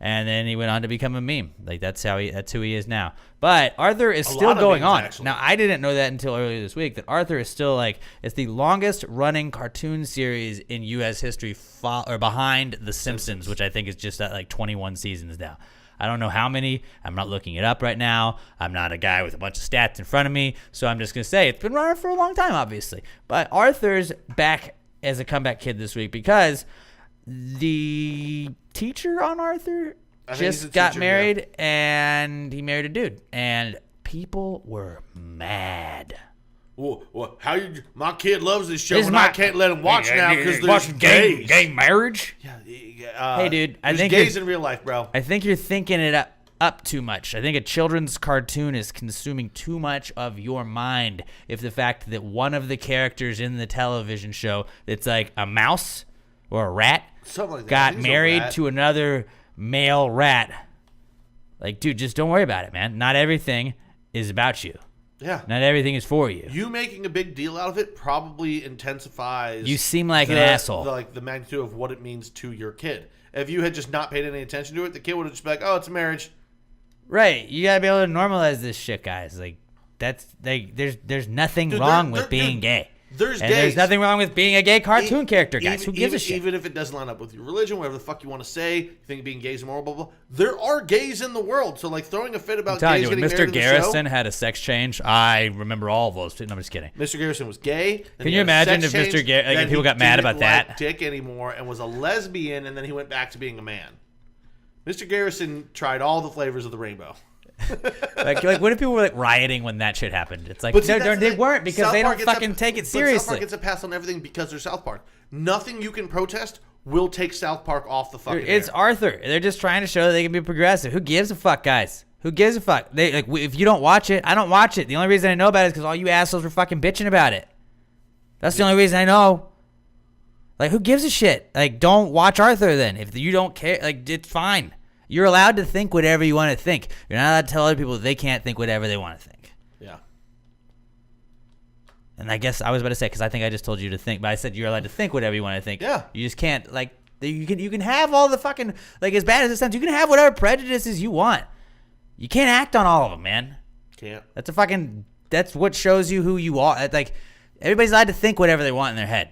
And then he went on to become a meme. Like that's who he is now. But Arthur is still lot of going memes, on. actually. Now I didn't know that until earlier this week that Arthur is still like it's the longest running cartoon series in US history or behind The Simpsons, which I think is just at like 21 seasons now. I don't know how many. I'm not looking it up right now. I'm not a guy with a bunch of stats in front of me, so I'm just going to say it's been running for a long time, obviously. But Arthur's back as a comeback kid this week because the teacher on Arthur just got married, and he married a dude, and people were mad. Well, my kid loves this show, This is and my- I can't let him watch now because there's gays. gay marriage. Yeah, Hey, dude, I there's think gays you're- in real life, bro. I think you're thinking it up too much. I think a children's cartoon is consuming too much of your mind if the fact that one of the characters in the television show that's like a mouse or a rat Something like that. I got think it's a married rat. to another male rat. Like, dude, just don't worry about it, man. Not everything is about you. Yeah. Not everything is for you. You making a big deal out of it probably intensifies. You seem like an asshole. The magnitude of what it means to your kid. If you had just not paid any attention to it, the kid would have just been like, "Oh, it's a marriage." Right. You gotta be able to normalize this shit, guys. Like, that's like there's nothing Dude, wrong there- with being dude, gay. There's And gays. there's nothing wrong with being a gay cartoon character, guys. Who gives a shit? Even if it doesn't line up with your religion, whatever the fuck you want to say, you think being gay is immoral, blah, blah, blah. There are gays in the world. So, like, throwing a fit about Telling gays you, when getting Mr. married in the Garrison show. had a sex change, I remember all of those. No, I'm just kidding. Mr. Garrison was gay. then Can he you had a imagine sex if Mr. change, Gar- like, then if people he got mad didn't about that? like dick anymore and was a lesbian, and then he went back to being a man. Mr. Garrison tried all the flavors of the rainbow. like what if people were like rioting when that shit happened? It's like But see, no, that's they the thing. weren't because South they Park don't gets fucking take it But South Park seriously. gets a pass on everything because they're South Park. Nothing you can protest will take South Park off the fucking Dude, it's air. Arthur. They're just trying to show that they can be progressive. Who gives a fuck, guys? Who gives a fuck? They like if you don't watch it, I don't watch it. The only reason I know about it is because all you assholes were fucking bitching about it. That's the only reason I know. Like, who gives a shit? Like, don't watch Arthur then. If you don't care, like, it's fine. You're allowed to think whatever you want to think. You're not allowed to tell other people that they can't think whatever they want to think. Yeah. And I guess I was about to say, because I think I just told you to think, but I said you're allowed to think whatever you want to think. Yeah. You just can't, like, you can have all the fucking, like, as bad as it sounds, you can have whatever prejudices you want. You can't act on all of them, man. Can't. That's what shows you who you are. Like, everybody's allowed to think whatever they want in their head.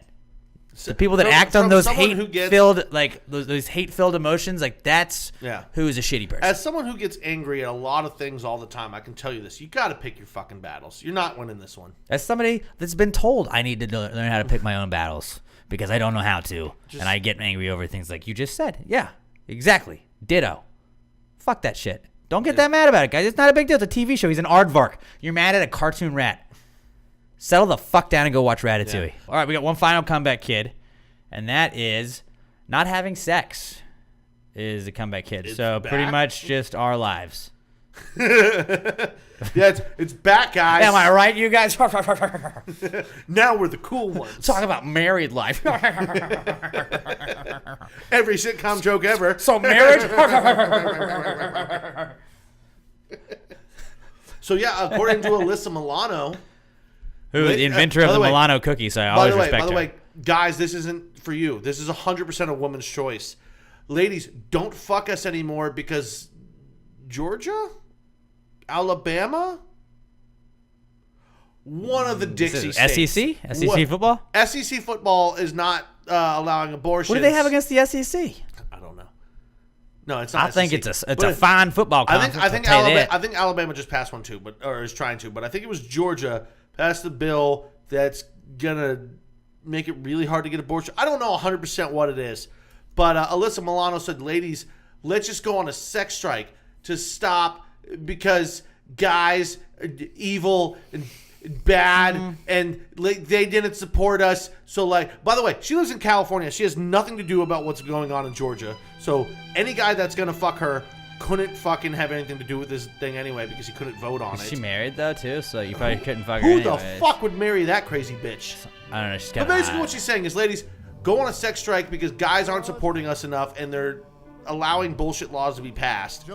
The people that act on those hate-filled, like, those hate-filled emotions, like, that's who is a shitty person. As someone who gets angry at a lot of things all the time, I can tell you this. You got to pick your fucking battles. You're not winning this one. As somebody that's been told I need to learn how to pick my own battles because I don't know how to, and I get angry over things like you just said. Yeah, exactly. Ditto. Fuck that shit. Don't get that mad about it, guys. It's not a big deal. It's a TV show. He's an aardvark. You're mad at a cartoon rat. Settle the fuck down and go watch Ratatouille. Yeah. All right, we got one final comeback kid, and that is not having sex is a comeback kid. It's so back. pretty much just our lives. Yeah, it's back, guys. Am I right, you guys? Now we're the cool ones. Talk about married life. Every sitcom joke ever. So marriage? So yeah, according to Alyssa Milano, Who is the inventor by of the the way- Milano cookie, so I by always the way, respect her. guys, this isn't for you. This is 100% a woman's choice. Ladies, don't fuck us anymore because Georgia, Alabama, one of the Dixie states. SEC? SEC What? football? SEC football is not allowing abortion. What do they have against the SEC? I don't know. No, it's not. I think SEC. it's But a fine football conference. I think I'll tell you Alabama. that. I think Alabama just passed one too, or is trying to. But I think it was Georgia passed the bill that's gonna make it really hard to get abortion. I don't know 100% what it is, but Alyssa Milano said, "Ladies, let's just go on a sex strike to stop because guys are evil and bad and they didn't support us." So, like, by the way, she lives in California. She has nothing to do about what's going on in Georgia. So any guy that's gonna fuck her couldn't fucking have anything to do with this thing anyway because he couldn't vote on Is it. she married though too? So you probably couldn't fuck her Who the anyways. fuck would marry that crazy bitch? I don't know. She's But kind basically of what she's saying is, ladies, go on a sex strike because guys aren't supporting us enough and they're allowing bullshit laws to be passed.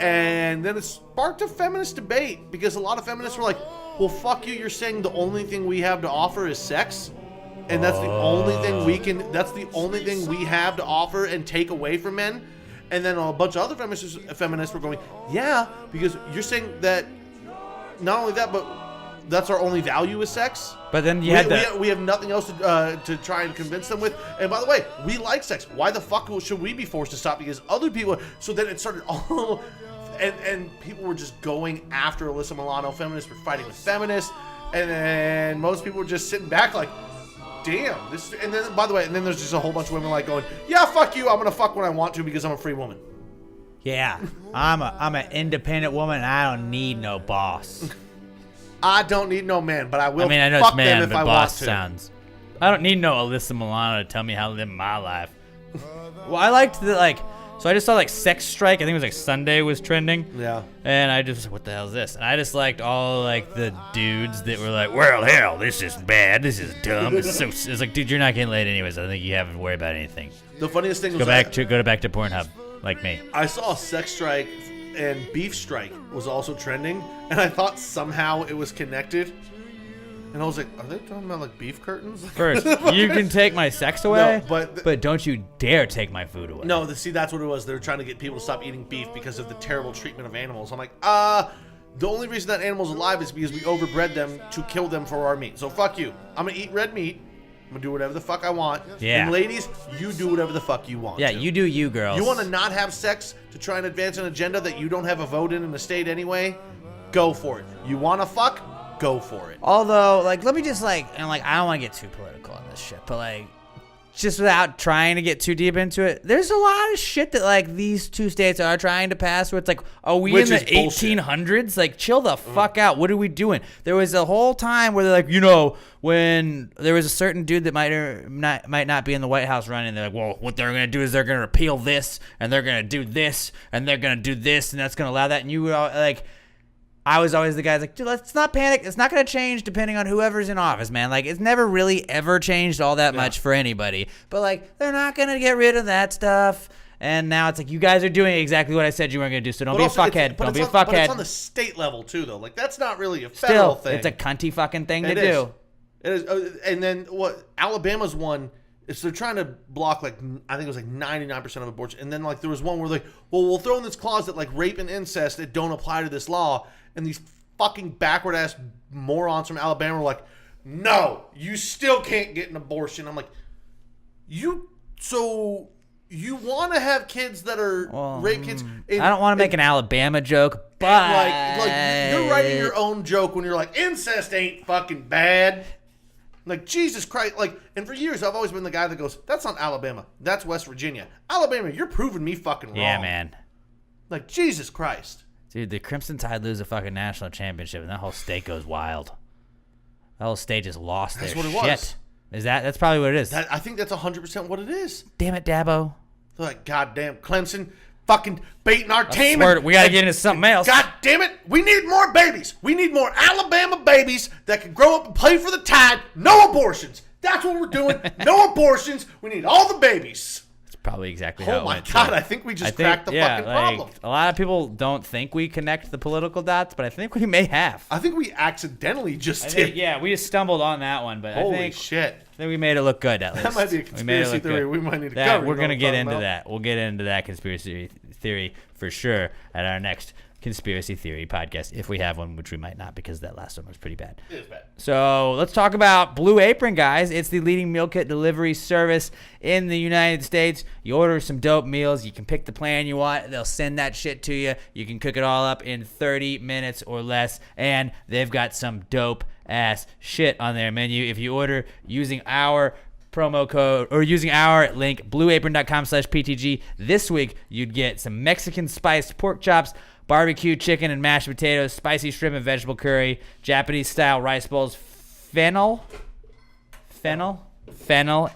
And then it sparked a feminist debate because a lot of feminists were like, well, fuck you, you're saying the only thing we have to offer is sex? And that's the only thing we have to offer and take away from men? And then a bunch of other feminists were going, yeah, because you're saying that not only that, but that's our only value is sex. But then you we have nothing else to try and convince them with. And by the way, we like sex. Why the fuck should we be forced to stop? Because other people. So then it started all, and people were just going after Alyssa Milano. Feminists were fighting with feminists, and then most people were just sitting back like, damn. This. And then by the way, and then there's just a whole bunch of women like going, yeah, fuck you. I'm gonna fuck when I want to because I'm a free woman. Yeah, I'm an independent woman. And I don't need no boss. I don't need no man, but I will. I mean, I know fuck it's man, them if but I boss want to. sounds. I don't need no Alyssa Milano to tell me how to live my life. Well, I liked so I just saw like Sex Strike. I think it was like Sunday was trending. Yeah. And I just was like, what the hell is this? And I just liked all like the dudes that were like, well, hell, this is bad. This is dumb. It's like, dude, you're not getting laid anyways. I don't think you have to worry about anything. The funniest thing was Go back to Pornhub, like me. I saw Sex Strike and Beef Strike was also trending, and I thought somehow it was connected. And I was like, are they talking about like beef curtains? First, you can take my sex away, No, but don't you dare take my food away. No, see, that's what it was. They were trying to get people to stop eating beef because of the terrible treatment of animals. I'm like, the only reason that animal's alive is because we overbred them to kill them for our meat. So fuck you. I'm gonna eat red meat. I'm gonna do whatever the fuck I want. Yeah. And ladies, you do whatever the fuck you want. Yeah, to. you do you, girls. You want to not have sex to try and advance an agenda that you don't have a vote in the state anyway? Go for it. You want to fuck? Go for it. Although, like, let me just I don't want to get too political on this shit, but like, just without trying to get too deep into it, there's a lot of shit that like these two states are trying to pass where it's like, are we Which in the is bullshit. 1800s? Like, chill the fuck out. What are we doing? There was a whole time where they're like, when there was a certain dude that might not be in the White House running, they're like, well, what they're gonna do is they're gonna repeal this, and they're gonna do this, and they're gonna do this, and that's gonna allow that. And you were all, like, I was always the guy like, dude, let's not panic. It's not going to change depending on whoever's in office, man. Like, it's never really ever changed all that much for anybody. But, like, they're not going to get rid of that stuff. And now it's like, you guys are doing exactly what I said you weren't going to do, so don't be a fuckhead. Don't be a fuckhead. But it's on the state level, too, though. Like, that's not really a federal thing. It's a cunty fucking thing to It do. is. And then what Alabama's one is they're trying to block, like, I think it was like 99% of abortion. And then, like, there was one where, like, well, we'll throw in this clause that, like, rape and incest that don't apply to this law. And these fucking backward-ass morons from Alabama were like, no, you still can't get an abortion. I'm like, you want to have kids that are rape kids? I don't want to make an Alabama joke, but like you're writing your own joke when you're like, incest ain't fucking bad. Like, Jesus Christ. Like, and for years, I've always been the guy that goes, that's not Alabama. That's West Virginia. Alabama, you're proving me fucking wrong. Yeah, man. Like, Jesus Christ. Dude, the Crimson Tide lose a fucking national championship, and that whole state goes wild. That whole state just lost their shit. That's what it was. That's probably what it is. I think that's 100% what it is. Damn it, Dabo. They're like, goddamn, Clemson fucking beating our team. We got to get into something else. God damn it. We need more babies. We need more Alabama babies that can grow up and play for the Tide. No abortions. That's what we're doing. No abortions. We need all the babies. Probably exactly how it went. Oh my God, I think we just cracked the fucking problem. A lot of people don't think we connect the political dots, but I think we may have. I think we accidentally just did. We just stumbled on that one, but Holy I think shit. we made it look good at least. That might be a conspiracy theory we might need to cover. We're going to get into that. We'll get into that conspiracy theory for sure at our next conspiracy theory podcast, if we have one, which we might not because that last one was pretty bad. It is bad. So let's talk about Blue Apron, guys. It's the leading meal kit delivery service in the United States. You order some dope meals. You can pick the plan you want. They'll send that shit to you. You can cook it all up in 30 minutes or less, and they've got some dope ass shit on their menu. If you order using our promo code or using our link blueapron.com/PTG this week, you'd get some Mexican spiced pork chops, barbecue chicken and mashed potatoes, spicy shrimp and vegetable curry, Japanese style rice bowls, fennel,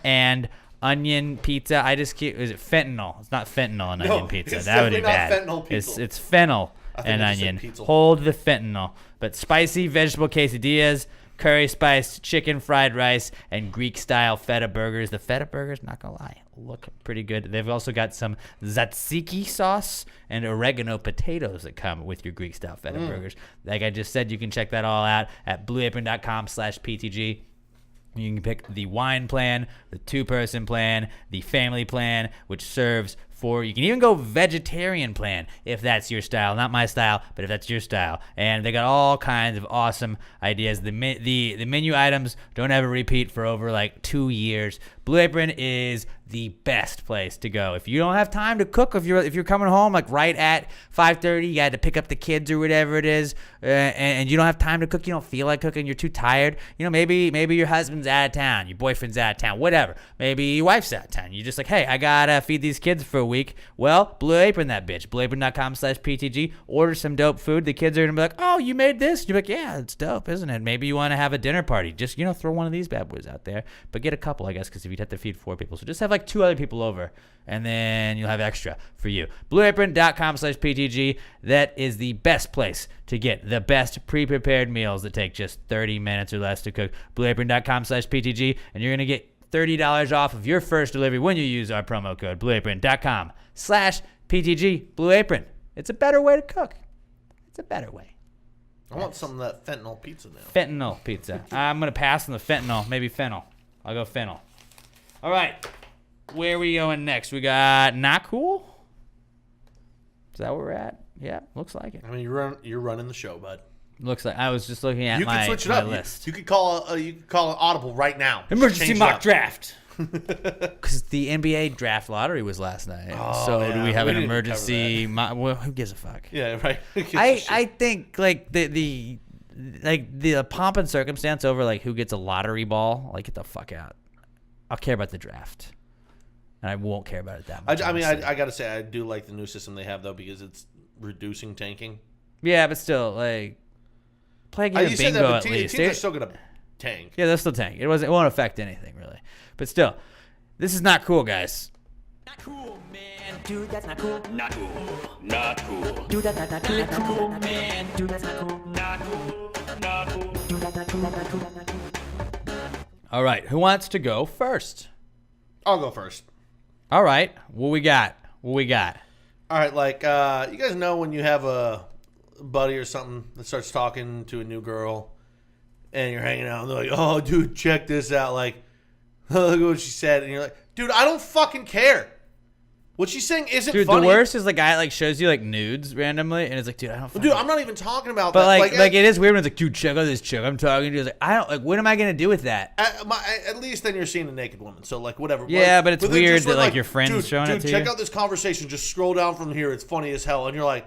and onion pizza. Is it fentanyl? It's not fentanyl and onion pizza. That would be bad. Fentanyl pizza. It's fennel and onion. Hold the fentanyl. But spicy vegetable quesadillas, curry spiced chicken fried rice, and Greek style feta burgers. The feta burgers, not gonna lie, look pretty good. They've also got some tzatziki sauce and oregano potatoes that come with your Greek style feta burgers. Like I just said, you can check that all out at blueapron.com/PTG. You can pick the wine plan, the 2-person plan, the family plan, which serves for. You can even go vegetarian plan if that's your style. Not my style, but if that's your style. And they got all kinds of awesome ideas. The menu items don't ever repeat for over like 2 years. Blue Apron is the best place to go. If you don't have time to cook, if you're coming home like right at 5:30, you had to pick up the kids or whatever it is, and you don't have time to cook, you don't feel like cooking, you're too tired. Maybe your husband's out of town, your boyfriend's out of town, whatever. Maybe your wife's out of town. You're just like, hey, I gotta feed these kids for a week. Well, Blue Apron that bitch. BlueApron.com/PTG. Order some dope food. The kids are gonna be like, oh, you made this? You're like, yeah, it's dope, isn't it? Maybe you want to have a dinner party. Just throw one of these bad boys out there, but get a couple, I guess, because if you'd have to feed 4 people, so just have like 2 other people over, and then you'll have extra for you. BlueApron.com/PTG. That is the best place to get the best pre-prepared meals that take just 30 minutes or less to cook. BlueApron.com/PTG, and you're gonna get $30 off of your first delivery when you use our promo code BlueApron.com/PTG. Blue Apron. It's a better way to cook. It's a better way. I want some of that fentanyl pizza now. Fentanyl pizza. I'm gonna pass on the fentanyl. Maybe fennel. I'll go fennel. All right. Where are we going next? We got Not Cool. Is that where we're at? Yeah, looks like it. I mean, you're running the show, bud. Looks like I was just looking at You my can switch it up. list. You could call an audible right now. Emergency Change it mock up. draft. Because the NBA draft lottery was last night. So yeah, do we have we an didn't emergency? Well, who gives a fuck? Yeah, right. I think like the pomp and circumstance over like who gets a lottery ball, like get the fuck out. I'll care about the draft, and I won't care about it that much. I mean, honestly. I gotta say, I do like the new system they have though, because it's reducing tanking. Yeah, but still, like play a game of bingo at least. Teams are still gonna tank. Yeah, they'll still tank. It won't affect anything really. But still, this is not cool, guys. Not cool, man. Dude, that's not cool. Not cool. Not cool. Dude, that's not cool, man. Dude, that's not cool. Not cool. Not cool. Dude, that's not cool. Not cool. Not cool. All right, who wants to go first? I'll go first. All right, what we got? What we got? All right, like you guys know when you have a buddy or something that starts talking to a new girl, and you're hanging out, and they're like, "Oh, dude, check this out!" Like, look at what she said, and you're like, "Dude, I don't fucking care. What she's saying isn't Dude, funny." the worst is the guy like shows you like nudes randomly, and it's like, dude, I don't. Dude, I'm not even talking about But that. like it is weird when it's like, dude, check out this chick I'm talking to. It's like, I don't like. What am I gonna do with that? At least then you're seeing a naked woman. So like whatever. Yeah, but it's then weird just that, like, your friend's dude, showing it to check you. out this conversation. Just scroll down from here. It's funny as hell. And you're like,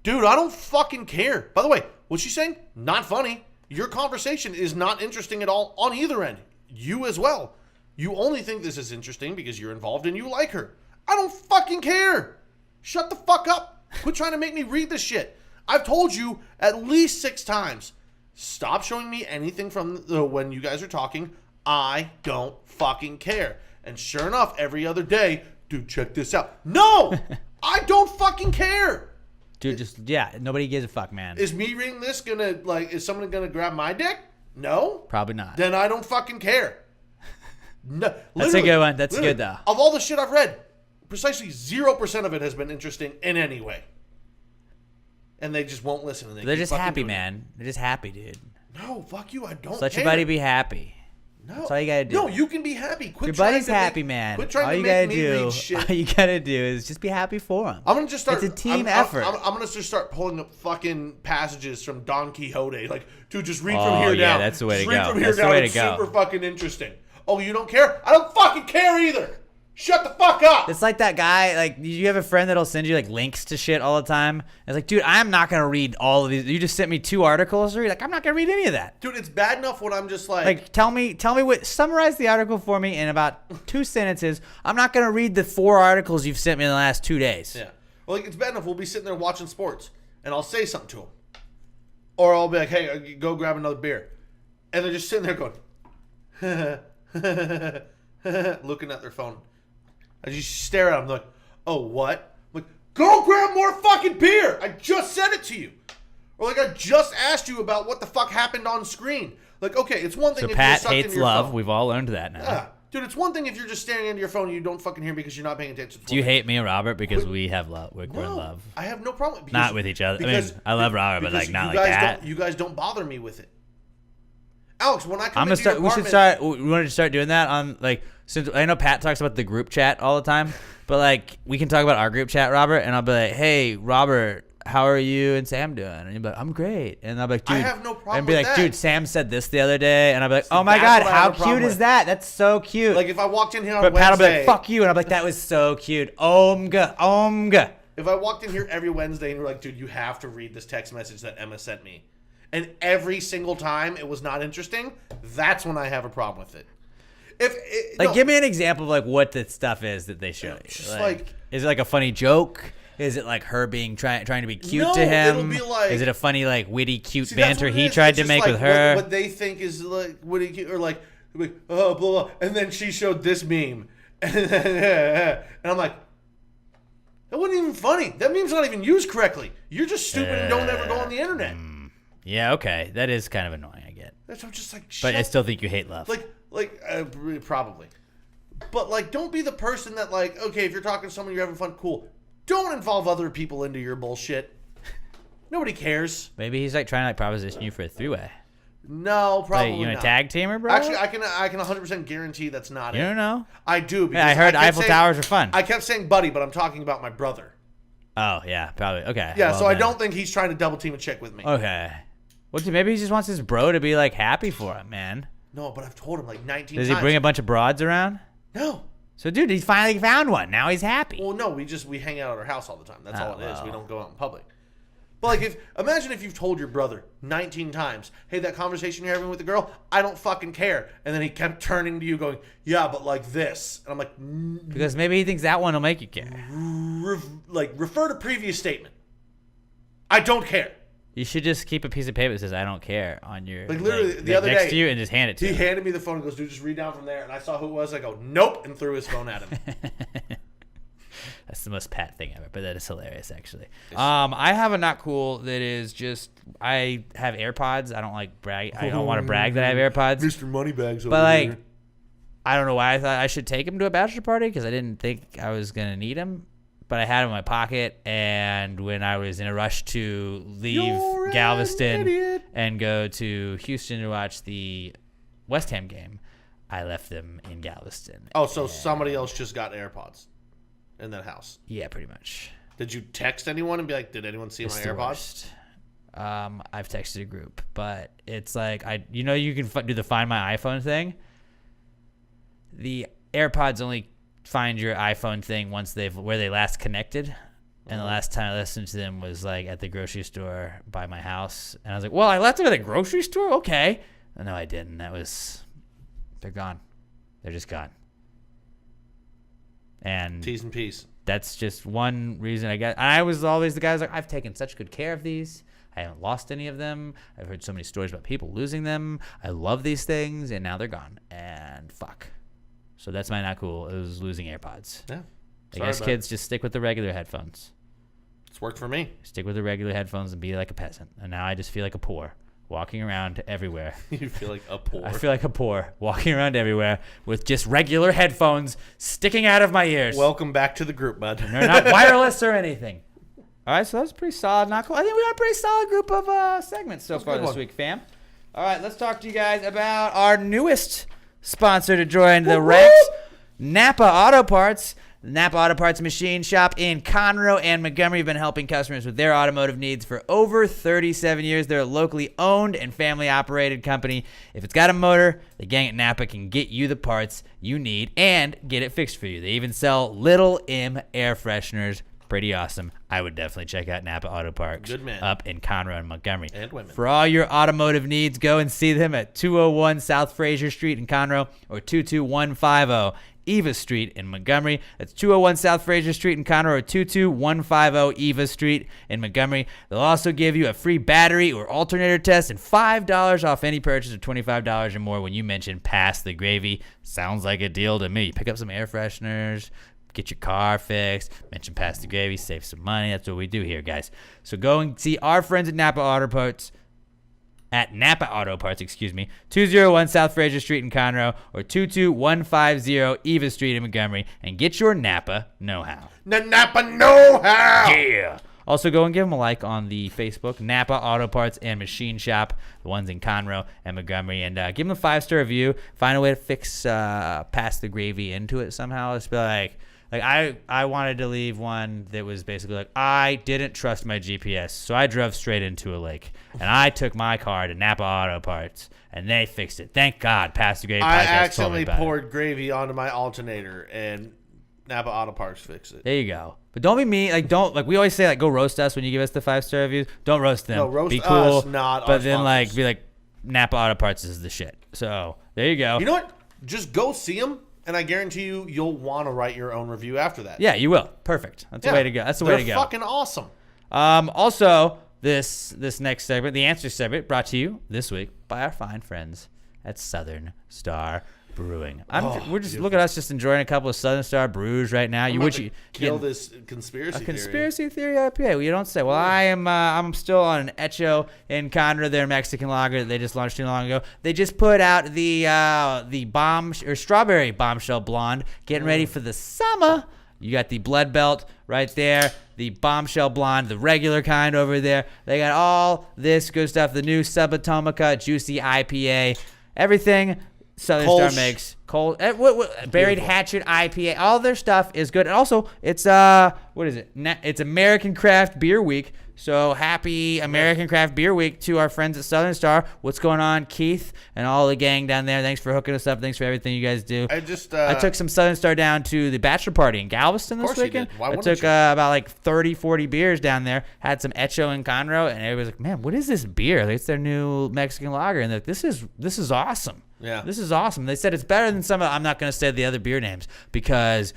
dude, I don't fucking care. By the way, what she's saying, not funny. Your conversation is not interesting at all on either end. You as well. You only think this is interesting because you're involved and you like her. I don't fucking care. Shut the fuck up. Quit trying to make me read this shit. I've told you at least 6 times. Stop showing me anything from when you guys are talking. I don't fucking care. And sure enough, every other day, dude, check this out. No! I don't fucking care. Dude, nobody gives a fuck, man. Is me reading this gonna, like, is someone gonna grab my dick? No? Probably not. Then I don't fucking care. No, That's a good one. That's literally, good, though. Of all the shit I've read, precisely 0% of it has been interesting in any way. And they just won't listen. And They're keep just fucking happy, doing it. man. They're just happy, dude. No, fuck you. I don't Just let care. your buddy be happy. No. That's all you gotta do. No, you can be happy. Quit Your trying buddy's to happy, make, man. Quit trying All to you make gotta me do. read shit. All you gotta do is just be happy for him. I'm gonna just start. It's a team I'm, effort. I'm gonna just start pulling up fucking passages from Don Quixote. Like, dude, just read Oh, from here yeah, down. that's the way Just to read go. From here That's the down. way to It's go. super fucking interesting. Oh, you don't care? I don't fucking care either. Shut the fuck up. It's like that guy, like, you have a friend that'll send you, like, links to shit all the time. It's like, dude, I'm not going to read all of these. You just sent me 2 articles to read. Like, I'm not going to read any of that. Dude, it's bad enough when I'm just like Like, tell me summarize the article for me in about 2 sentences. I'm not going to read the 4 articles you've sent me in the last 2 days. yeah. Well, like, it's bad enough we'll be sitting there watching sports, and I'll say something to them. Or I'll be like, hey, go grab another beer. And they're just sitting there going, looking at their phone. I just stare at them like, oh, what? I'm like, go grab more fucking beer. I just said it to you. Or like, I just asked you about what the fuck happened on screen. Like, okay, it's one thing So if Pat you're sucked hates into your love. phone. We've all learned that now. Yeah. Dude, it's one thing if you're just staring into your phone and you don't fucking hear because you're not paying attention. Do you hate me and Robert because we have love? We're in love. I have no problem. Because, Not with each other. I mean, I love Robert, but, like, not you like guys that. You guys don't bother me with it. Alex, when I come I'm gonna into start. your We should apartment, start. We want to start doing that on like. since I know Pat talks about the group chat all the time, but like we can talk about our group chat, Robert, and I'll be like, hey, Robert, how are you and Sam doing? And you'll be like, I'm great. And I'll be like, dude, I have no problem and be with like, that. dude, Sam said this the other day, and I'll be like, oh my that's god, what I how have a problem cute is with. that? That's so cute. Like if I walked in here on but Pat will be Wednesday, like, fuck you, and I'm like, that was so cute. Omga. if I walked in here every Wednesday and you're like, dude, you have to read this text message that Emma sent me, and every single time it was not interesting, that's when I have a problem with it. Give me an example of like what the stuff is that they show you. Just like is it like a funny joke? Is it like her being trying to be cute No, to him? it'll be like- is it a funny like witty cute See, that's banter what it he is. tried It's to just make like with her? What they think is like or like oh blah, blah, and then she showed this meme, and I'm like, that wasn't even funny. That meme's not even used correctly. You're just stupid and don't ever go on the internet. Yeah, okay, that is kind of annoying. I get, That's I'm just like. but I shut- still think you hate love. Probably, but like, don't be the person that like. Okay, if you're talking to someone, you're having fun. Cool. Don't involve other people into your bullshit. Nobody cares. Maybe he's like trying to like proposition you for a three-way. No, probably Like, you not. a tag teamer, bro? Actually, I can 100% guarantee that's not you it. don't know. I do. Because Yeah, I heard kept Eiffel saying- Towers are fun. I kept saying buddy, but I'm talking about my brother. Oh yeah, probably. Okay. Yeah, well, so I then. don't think he's trying to double team a chick with me. Okay. Well, dude, maybe he just wants his bro to be like happy for him, man. No, but I've told him like 19 Does times. he bring a bunch of broads around? No. So, dude, he's finally found one. Now he's happy. Well, no, we hang out at our house all the time. That's Oh, all it is. well. We don't go out in public. But like, imagine if you've told your brother 19 times, "Hey, that conversation you're having with the girl, I don't fucking care," and then he kept turning to you, going, "Yeah, but like this," and I'm like, Because maybe he thinks that one will make you care. refer to previous statement. I don't care. You should just keep a piece of paper that says "I don't care" on your Like, literally, the other next day, to you and just hand it to He him. handed me the phone and goes, "Dude, just read down from there." And I saw who it was. I go, "Nope," and threw his phone at him. That's the most Pat thing ever, but that is hilarious, actually. I have a not cool that is just I have AirPods. I don't like brag. I don't want to brag that I have AirPods. Mr. Moneybags over But like, here. I don't know why I thought I should take them to a bachelor party because I didn't think I was gonna need them. But I had them in my pocket, and when I was in a rush to leave You're an Galveston idiot. and go to Houston to watch the West Ham game, I left them in Galveston. Oh, so somebody else just got AirPods in that house. Yeah, pretty much. Did you text anyone and be like, "Did anyone see It's my the AirPods?" worst. I've texted a group, but it's like you can do the Find My iPhone thing. The AirPods only find your iPhone thing once where they last connected, and the last time I listened to them was like at the grocery store by my house, and I was like, "Well, I left them at the grocery store, okay." No, I didn't. They're gone. They're just gone. And T's and P's. that's just one reason I was always the guy who's like, I've taken such good care of these. I haven't lost any of them. I've heard so many stories about people losing them. I love these things, and now they're gone. And fuck. So that's my not cool. It was losing AirPods. Yeah. I Sorry guess about kids just stick with the regular headphones. It's worked for me. Stick with the regular headphones and be like a peasant. And now I just feel like a poor, walking around everywhere. You feel like a poor. I feel like a poor, walking around everywhere with just regular headphones sticking out of my ears. Welcome back to the group, bud. They're not wireless or anything. All right, so that's pretty solid. Not cool. I think we got a pretty solid group of segments so far good this one. week, fam. All right, let's talk to you guys about our newest sponsor to join the ranks, Napa Auto Parts. The Napa Auto Parts machine shop in Conroe and Montgomery have been helping customers with their automotive needs for over 37 years. They're a locally owned and family-operated company. If it's got a motor, the gang at Napa can get you the parts you need and get it fixed for you. They even sell Little M air fresheners. Pretty awesome. I would definitely check out Napa Auto Parts Good man. up in Conroe and Montgomery. And women. For all your automotive needs, go and see them at 201 South Fraser Street in Conroe or 22150 Eva Street in Montgomery. That's 201 South Fraser Street in Conroe or 22150 Eva Street in Montgomery. They'll also give you a free battery or alternator test and $5 off any purchase of $25 or more when you mention Pass the Gravy. Sounds like a deal to me. Pick up some air fresheners, get your car fixed, mention Pass the Gravy, save some money. That's what we do here, guys. So go and see our friends at Napa Auto Parts. 201 South Fraser Street in Conroe or 22150 Eva Street in Montgomery and get your Napa know-how. Napa know-how. Yeah. Also, go and give them a like on the Facebook, Napa Auto Parts and Machine Shop, the ones in Conroe and Montgomery, and give them a 5-star review. Find a way to fix Pass the Gravy into it somehow. Let's be like I wanted to leave one that was basically like, I didn't trust my GPS, so I drove straight into a lake, and I took my car to Napa Auto Parts, and they fixed it. Thank God, Pass the Gravy I podcast told me accidentally about it. poured gravy onto my alternator, and Napa Auto Parts fixed it. There you go. But don't be mean. We always say, go roast us when you give us the 5-star reviews. Don't roast them. No, roast be cool, us, not our But then sponsors. be like, Napa Auto Parts is the shit. So there you go. You know what? Just go see them, and I guarantee you'll want to write your own review after that. Yeah, you will. Perfect. That's the way to go. That's the way to go. They're fucking awesome. Also, this next segment, the answer segment, brought to you this week by our fine friends at Southern Star Brewing. We're just look at us just enjoying a couple of Southern Star brews right now. Kill this conspiracy theory. Conspiracy theory IPA. Well, you don't say. Well, I'm still on an Echo in Conroe, their Mexican lager that they just launched too long ago. They just put out the strawberry bombshell blonde, getting ready for the summer. You got the Blood Belt right there, the bombshell blonde, the regular kind over there. They got all this good stuff. The new Subatomica Juicy IPA, everything Southern Star makes. Buried Hatchet IPA. All their stuff is good. And also, it's what is it? It's American Craft Beer Week. So happy American Craft Beer Week to our friends at Southern Star. What's going on, Keith and all the gang down there? Thanks for hooking us up. Thanks for everything you guys do. I took some Southern Star down to the bachelor party in Galveston this weekend. I took about 30, 40 beers down there. Had some Echo in Conroe, and everybody was like, "Man, what is this beer? It's their new Mexican lager." And they're like, this is awesome. Yeah. This is awesome. They said it's better than some of, I'm not going to say the other beer names because,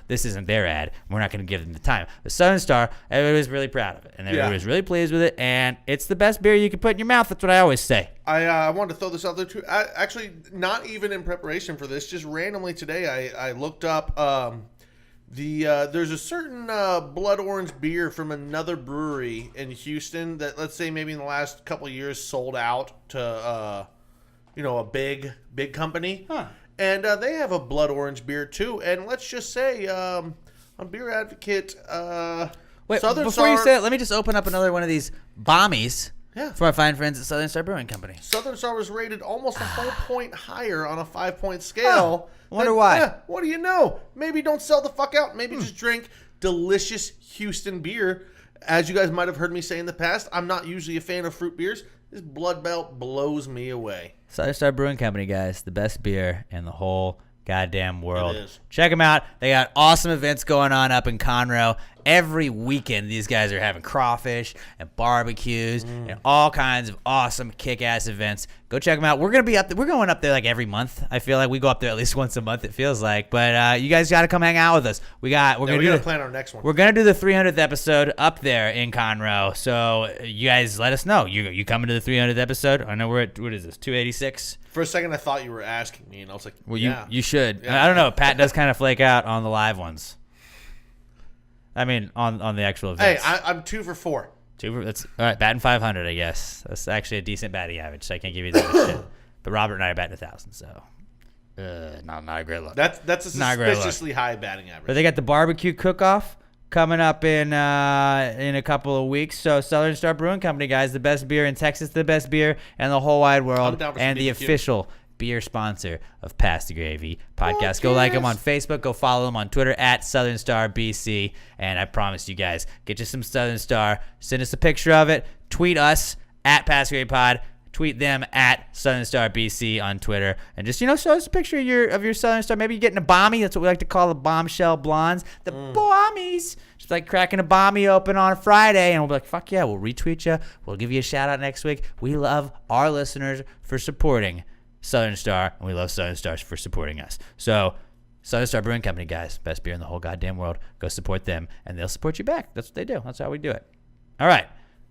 this isn't their ad. We're not going to give them the time. The Southern Star, everybody was really proud of it. And everybody was really pleased with it. And it's the best beer you can put in your mouth. That's what I always say. I wanted to throw this out there too. Actually, not even in preparation for this. Just randomly today, I looked up there's a certain blood orange beer from another brewery in Houston that, let's say, maybe in the last couple of years sold out to a big company. Huh. And they have a blood orange beer too. And let's just say, on Beer Advocate, Wait, Southern before you Star, say it, let me just open up another one of these bombies for our fine friends at Southern Star Brewing Company. Southern Star was rated almost a whole point higher on a 5-point scale. Wonder why. What do you know? Maybe don't sell the fuck out. Maybe just drink delicious Houston beer. As you guys might have heard me say in the past, I'm not usually a fan of fruit beers. This Blood Belt blows me away. Southern Star Brewing Company, guys, the best beer in the whole goddamn world. It is. Check them out. They got awesome events going on up in Conroe. Every weekend, these guys are having crawfish and barbecues and all kinds of awesome kick-ass events. Go check them out. We're gonna be up there. We're going up there like every month. I feel like we go up there at least once a month. It feels like, but you guys got to come hang out with us. We're gonna plan our next one. We're gonna do the 300th episode up there in Conroe. So you guys let us know. You coming to the 300th episode? I know we're at, what is this, 286? For a second, I thought you were asking me, and I was like, Well, yeah. you should. Yeah. I don't know. Pat does kind of flake out on the live ones. I mean, on the actual Hey, events. I'm 2 for 4. That's all right. Batting 500, I guess. That's actually a decent batting average. So I can't give you that much shit. But Robert and I are batting 1,000, so not a great look. That's a Not a great look. suspiciously high batting average. But they got the barbecue cook-off coming up in a couple of weeks. So Southern Star Brewing Company, guys, the best beer in Texas, the best beer in the whole wide world, I'm down for and some the BBQ. official beer sponsor of Pass the Gravy podcast. Go like them on Facebook. Go follow them on Twitter at Southern Star BC. And I promise you guys, get you some Southern Star. Send us a picture of it. Tweet us at Pass the Gravy Pod. Tweet them at Southern Star BC on Twitter. And just, show us a picture of your Southern Star. Maybe you're getting a bombie. That's what we like to call the bombshell blondes. The bombies. Just like cracking a bombie open on a Friday. And we'll be like, fuck yeah, we'll retweet you. We'll give you a shout out next week. We love our listeners for supporting Southern Star, and we love Southern Stars for supporting us. So, Southern Star Brewing Company, guys, best beer in the whole goddamn world. Go support them, and they'll support you back. That's what they do. That's how we do it. All right.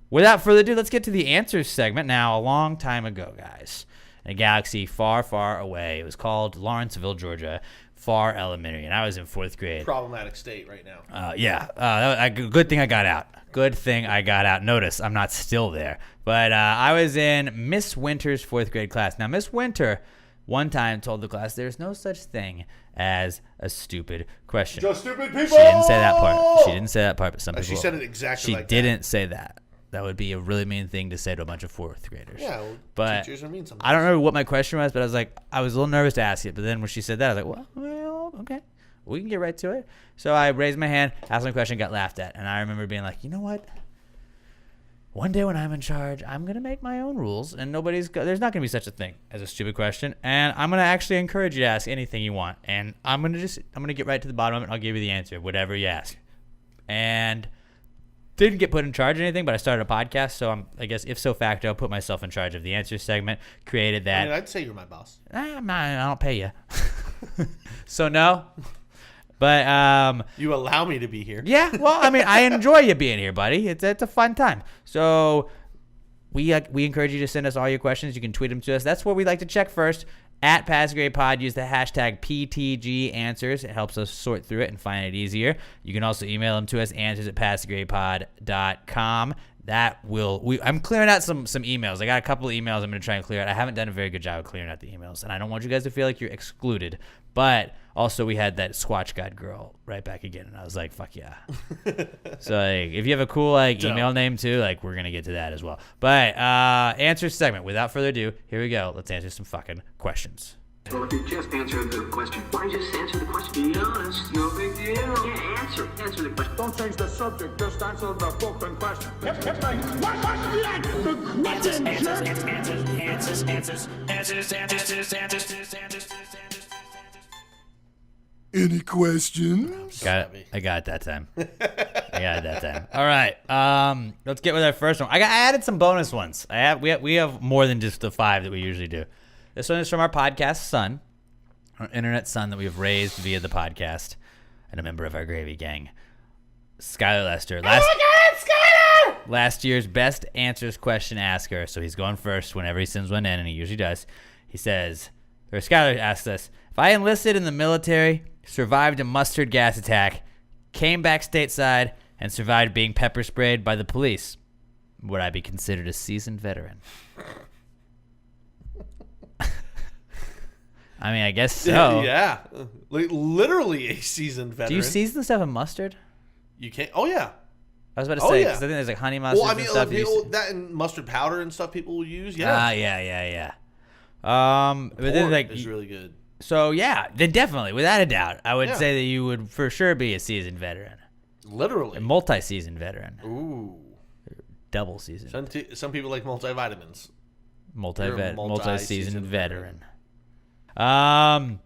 Without further ado, let's get to the answers segment. Now, a long time ago, guys, in a galaxy far, far away, it was called Lawrenceville, Georgia, Far Elementary, and I was in 4th grade. Problematic state right now. Good thing I got out. Good thing I got out. Notice I'm not still there. But I was in Miss Winter's 4th grade class. Now, Miss Winter one time told the class there's no such thing as a stupid question. Just stupid people. She didn't say that part. But some people. She said it exactly like that. She didn't say that. That would be a really mean thing to say to a bunch of fourth graders. Yeah, well, but teachers are mean sometimes. I don't remember what my question was, but I was a little nervous to ask it. But then when she said that, I was like, well, okay. We can get right to it. So I raised my hand, asked my question, got laughed at. And I remember being like, you know what? One day when I'm in charge, I'm going to make my own rules, and there's not going to be such a thing as a stupid question. And I'm going to actually encourage you to ask anything you want. And I'm going to get right to the bottom of it, and I'll give you the answer, whatever you ask. And didn't get put in charge of anything, but I started a podcast. So I guess if so facto, put myself in charge of the answer segment, created that. I mean, I'd say you're my boss. I don't pay you. So no. But you allow me to be here. Yeah, well, I mean, I enjoy you being here, buddy. It's a fun time. So we encourage you to send us all your questions. You can tweet them to us. That's what we like to check first. At Pass Grade Pod, use the hashtag PTG Answers. It helps us sort through it and find it easier. You can also email them to us, answers@passgradepod.com. I'm clearing out some emails. I got a couple of emails I'm going to try and clear out. I haven't done a very good job of clearing out the emails, and I don't want you guys to feel like you're excluded. But also, we had that Squatch God girl right back again, and I was like, fuck yeah. So if you have a cool email name too, we're going to get to that as well. But answer segment. Without further ado, here we go. Let's answer some fucking questions. Well, if you just answer the question, why don't you just answer the question? Be honest, no big deal. Yeah, answer the question. Don't change the subject, just answer the fucking question. Any questions? Got it. I got it that time. All right. Let's get with our first one. I added some bonus ones. We have more than just the 5 that we usually do. This one is from our podcast son, our internet son that we have raised via the podcast, and a member of our gravy gang, Skylar Lester. Last year's best answers question asker. So he's going first whenever he sends one in, and he usually does. He says, or Skylar asks us, if I enlisted in the military, survived a mustard gas attack, came back stateside, and survived being pepper sprayed by the police, would I be considered a seasoned veteran? I mean, I guess so. Yeah. Literally a seasoned veteran. Do you season stuff in mustard? You can't. Oh, yeah. I was about to say, because I think there's honey mustard and stuff. That and mustard powder and stuff people will use. Yeah. Yeah. But then is really good. So yeah, then definitely, without a doubt, I would say that you would for sure be a seasoned veteran. Literally. A multi-seasoned veteran. Ooh. Double seasoned. Some people like multivitamins. Multi-seasoned veteran. Or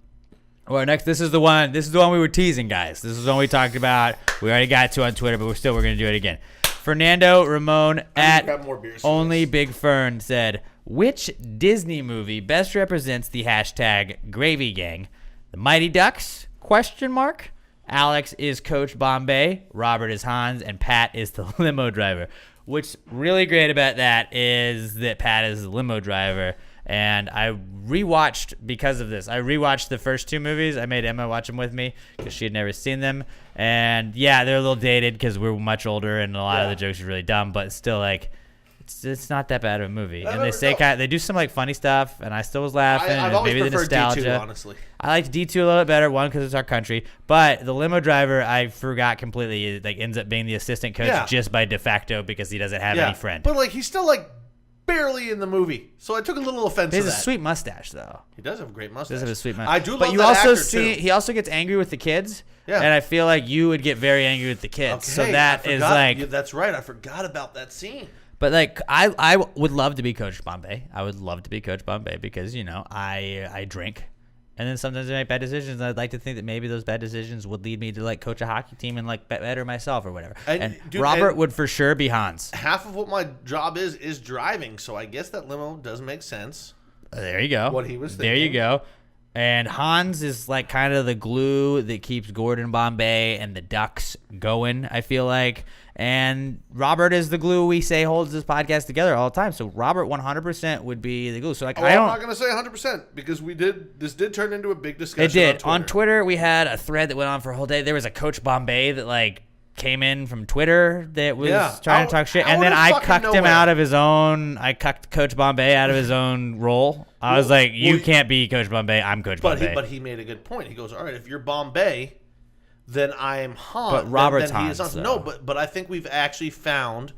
next, this is the one we were teasing, guys. This is the one we talked about. We already got to on Twitter, but we're going to do it again. Fernando Ramon at Only Big Fern said, which Disney movie best represents the hashtag Gravy Gang? The Mighty Ducks? ? Alex is Coach Bombay, Robert is Hans, and Pat is the limo driver. What's really great about that is that Pat is the limo driver. And I rewatched, because of this, the first 2 movies. I made Emma watch them with me because she had never seen them. And yeah, they're a little dated because we're much older and a lot of the jokes are really dumb, but still it's not that bad of a movie. And they do some funny stuff, and I still was laughing. I've and maybe always the preferred nostalgia. D2, honestly. I liked D2 a little bit better, one because it's our country, but the limo driver I forgot completely. It ends up being the assistant coach just by de facto because he doesn't have any friend. But he's still barely in the movie, so I took a little offense. He to has that. a sweet mustache, though. He does have a great mustache. He does have a sweet mustache. I do love but you that also actor, see too. he also gets angry with the kids. Yeah. And I feel like you would get very angry with the kids. Okay, so that is that's right. I forgot about that scene. But I would love to be Coach Bombay. I would love to be Coach Bombay because I drink, and then sometimes I make bad decisions. And I'd like to think that maybe those bad decisions would lead me to coach a hockey team and better myself or whatever. And Robert would for sure be Hans. Half of what my job is driving, so I guess that limo does make sense. There you go. What he was thinking. There you go. And Hans is kind of the glue that keeps Gordon Bombay and the Ducks going, I feel like. And Robert is the glue we say holds this podcast together all the time. So Robert 100% would be the glue. So I'm not going to say 100% because this did turn into a big discussion. It did. On Twitter, we had a thread that went on for a whole day. There was a Coach Bombay that came in from Twitter that was Yeah. trying to talk shit, and then I cucked him out of his own. I cucked Coach Bombay out of his own role. I was like, "You can't be Coach Bombay. I'm Coach Bombay." But he made a good point. He goes, "All right, if you're Bombay, then I am Han." But Robert's then he is Hans, Han. though. No, but I think we've actually found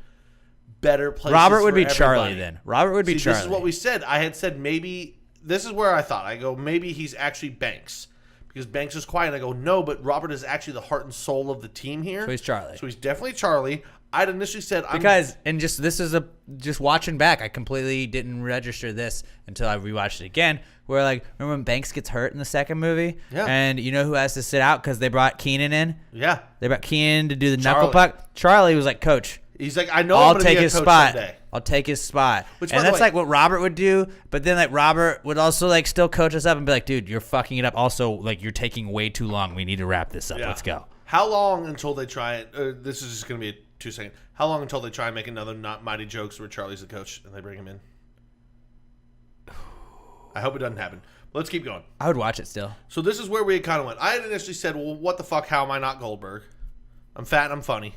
better places. Robert would for be Charlie everybody. then. Robert would be See, Charlie. This is what we said. I had said maybe this is where I thought. I go, maybe he's actually Banks. Because Banks is quiet. And I go, no, but Robert is actually the heart and soul of the team here. So he's Charlie. So he's definitely Charlie. I'd initially said just watching back, I completely didn't register this until I rewatched it again. Where like, remember when Banks gets hurt in the second movie? Yeah. And you know who has to sit out because they brought Keenan in? Yeah. They brought Keenan to do the knuckle Charlie. puck. Charlie was like, Coach, He's like, I know I'll I'm gonna take be a his coach spot. someday. I'll take his spot. Which, by and the that's way- like what Robert would do. But then like Robert would also like still coach us up and be like, dude, you're fucking it up. Also, like you're taking way too long. We need to wrap this up. Yeah. Let's go. How long until they try it? This is just going to be a 2-second. How long until they try and make another Not Mighty Jokes where Charlie's the coach and they bring him in? I hope it doesn't happen. But let's keep going. I would watch it still. So this is where we kind of went. I had initially said, well, what the fuck? How am I not Goldberg? I'm fat and I'm funny.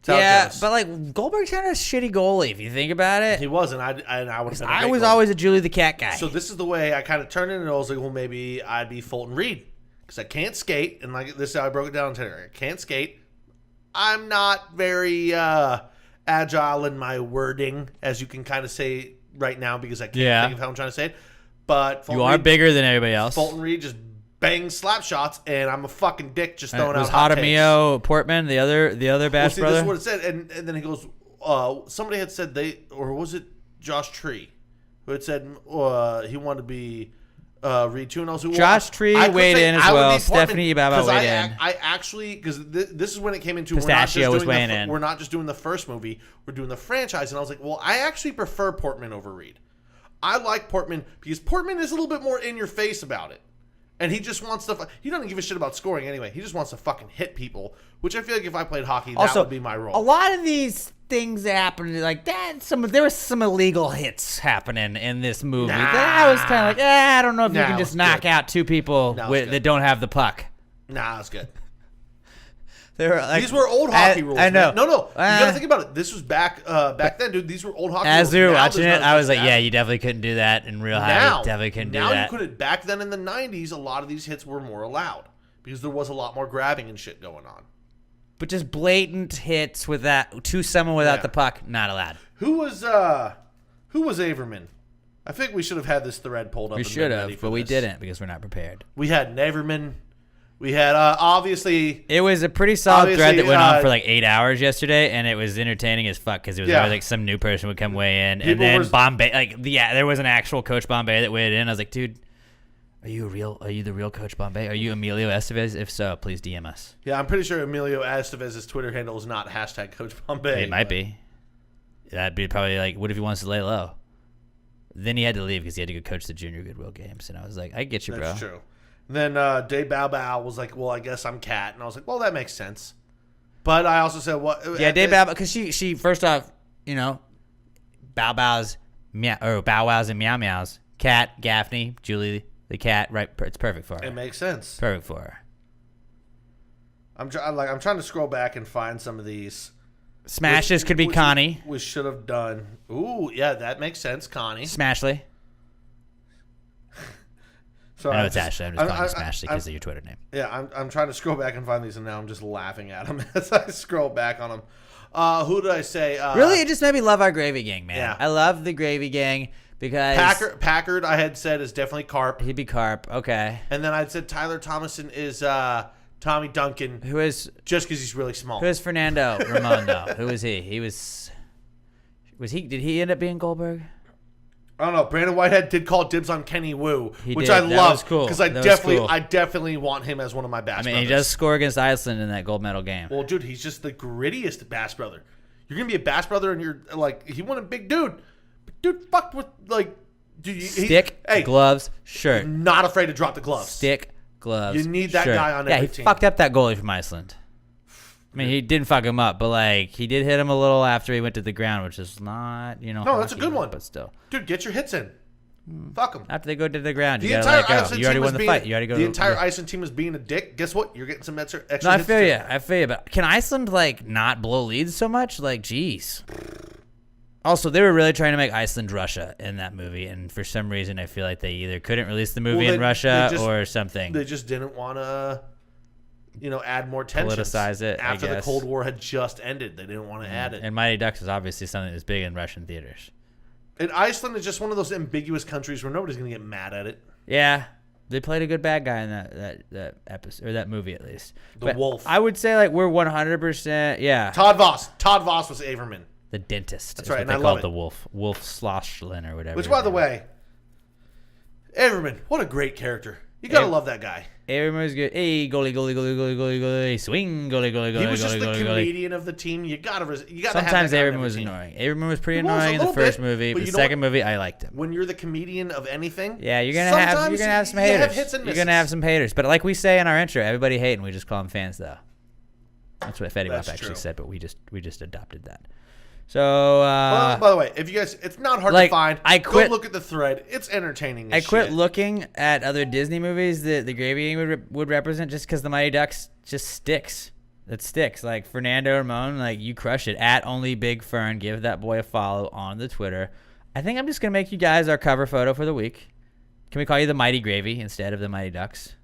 That's how it Yeah, goes. but like Goldberg's kind of a shitty goalie if you think about it. He wasn't. I would have been a I great was goalie. always a Julie the Cat guy. So this is the way I kind of turned it, and I was like, well, maybe I'd be Fulton Reed because I can't skate, and like this is how I broke it down today. I can't skate. I'm not very agile in my wording, as you can kind of say right now, because I can't think of how I'm trying to say it. But Fulton you are Reed, bigger than everybody else. Fulton Reed just bangs slap shots, and I'm a fucking dick just throwing was out hot takes. Jaramillo Portman the other Well, Bass see, brother? this is what it said, and then he goes. Somebody had said or was it Josh Tree, who had said he wanted to be Reed too, and I was like, well, Josh Tree I could weighed say in as I would well. be Portman, Stephanie Ibaba 'cause weighed in. I actually because this is when it came into Pistachio was weighing in. We're not just doing the first movie, we're doing the franchise, and I was like, well, I actually prefer Portman over Reed. I like Portman because Portman is a little bit more in your face about it. And he just wants to. He doesn't give a shit about scoring anyway. He just wants to fucking hit people, which I feel like if I played hockey, that would be my role. A lot of these things that happened like that. There was some illegal hits happening in this movie. That I was kind of like, I don't know if you can just knock out two people that don't have the puck. Nah, it's good. Like, These were old hockey rules. I know. Man. No. You gotta think about it. This was back then, dude. These were old hockey rules. As we were Now watching there's it, not I was as like, much yeah, that. you definitely couldn't do that in real hockey. Now, Definitely couldn't do now that. you couldn't. Back then in the 90s, a lot of these hits were more allowed because there was a lot more grabbing and shit going on. But just blatant hits with that to someone without the puck, not allowed. Who was Averman? I think we should have had this thread pulled up. We and should been ready have, for but we this. didn't because we're not prepared. We had Averman. We had obviously. It was a pretty solid thread that Obviously, went on for like 8 hours yesterday, and it was entertaining as fuck because it was Yeah. always like some new person would come weigh in, People and then were- Bombay, there was an actual Coach Bombay that weighed in. I was like, dude, are you the real Coach Bombay? Are you Emilio Estevez? If so, please DM us. Yeah, I'm pretty sure Emilio Estevez's Twitter handle is not #Coach Bombay. It might be. That'd be probably like, what if he wants to lay low? Then he had to leave because he had to go coach the junior Goodwill games, and I was like, I get you, bro. That's true. Then Dave Bow Bow was like, well, I guess I'm Cat. And I was like, well, that makes sense. But I also said, what? Yeah, Dave Bow Bow, because she first off, Bow Bow's Bow Wows and Meow Meows, Cat, Gaffney, Julie the cat, right? It's perfect for her. It makes sense. Perfect for her. I'm trying to scroll back and find some of these. Smashes could be which Connie. We should have done. Ooh, yeah, that makes sense, Connie. Smashly. So I know it's Ashley. I'm just calling you Smashly because of your Twitter name. Yeah, I'm trying to scroll back and find these, and now I'm just laughing at them as I scroll back on them. Who did I say? Really, it just made me love our Gravy Gang, man. Yeah. I love the Gravy Gang because Packard, I had said is definitely Carp, he'd be Carp. Okay. and then I'd said Tyler Thomason is Tommy Duncan, Who is just because he's really small. Fernando Ramon though? Who was he? Was he? Did he end up being Goldberg? I don't know. Brandon Whitehead did call dibs on Kenny Wu, He which did. I That love was cool. because That was cool. I definitely want him as one of my Bass I mean, brothers. he does score against Iceland in that gold medal game. Well, dude, he's just the grittiest Bass brother. You're gonna be a Bass brother, and you're like, he won a big dude. But dude, fucked with like, dude, Stick, hey, gloves, shirt. not afraid to drop the gloves. Stick, gloves. You need that shirt. guy on yeah, every he team. fucked up that goalie from Iceland. I mean, he didn't fuck him up, but like he did hit him a little after he went to the ground, which is not, No, that's a hockey, good one. but still. Dude, get your hits in. Fuck them. After they go to the ground, you The gotta entire let go. Iceland You already team won is the being fight. You already go. the entire Iceland team is being a dick. Guess what? You're getting some extra. No, I hits feel too. you. I feel you. But can Iceland not blow leads so much? Jeez. Also, they were really trying to make Iceland Russia in that movie, and for some reason, I feel like they either couldn't release the movie in Russia or something. They just didn't want to, add more tension. Politicize it, I after the guess. Cold War had just ended. They didn't want to add it. And Mighty Ducks is obviously something that's big in Russian theaters. And Iceland is just one of those ambiguous countries where nobody's going to get mad at it. Yeah, they played a good bad guy in that episode or that movie at least. The wolf. I would say we're 100%. Yeah. Todd Voss. Todd Voss was Averman. The dentist. That's is right, what and they I call love it. The it. Wolf Schlosslin or whatever. Which, by the way, Averman, what a great character. You got to love that guy. Averman was good. Hey, goalie, swing, goalie. He was just the goalie. comedian of the team. You got to Sometimes Averman was annoying. Averman was pretty annoying in the first movie, but the second movie, I liked him. When you're the comedian of anything, yeah, you're gonna have some haters. Have hits and you're gonna have some haters, but like we say in our intro, everybody hating. We just call them fans, though. That's what Fetty Wap actually said, but we just adopted that. So, by the way, if you guys, it's not hard to find. Go look at the thread. It's entertaining. I quit looking at other Disney movies that the gravy would represent just because the Mighty Ducks just sticks. It sticks. Like Fernando Ramon, you crush it. At Only Big Fern, give that boy a follow on the Twitter. I think I'm just gonna make you guys our cover photo for the week. Can we call you the Mighty Gravy instead of the Mighty Ducks?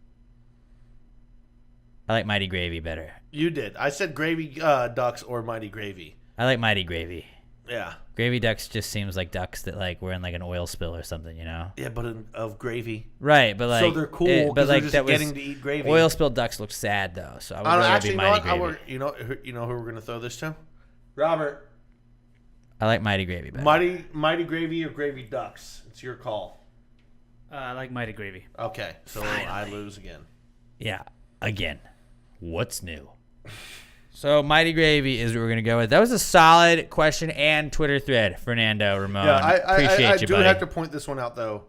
I like Mighty Gravy better. You did. I said Gravy Ducks or Mighty Gravy. I like Mighty Gravy. Yeah. Gravy Ducks just seems like ducks that were in an oil spill or something, Yeah, but of gravy. Right, but so they're cool because they're just getting to eat gravy. Oil spilled ducks look sad though, so I would rather be Mighty Gravy. You know who we're gonna throw this to? Robert. I like Mighty Gravy better. Mighty Gravy or Gravy Ducks? It's your call. I like Mighty Gravy. Okay, so finally. I lose again. Yeah, again. What's new? So Mighty Gravy is what we're gonna go with. That was a solid question and Twitter thread, Fernando Ramon. Yeah, Appreciate I you, do buddy. have to point this one out though.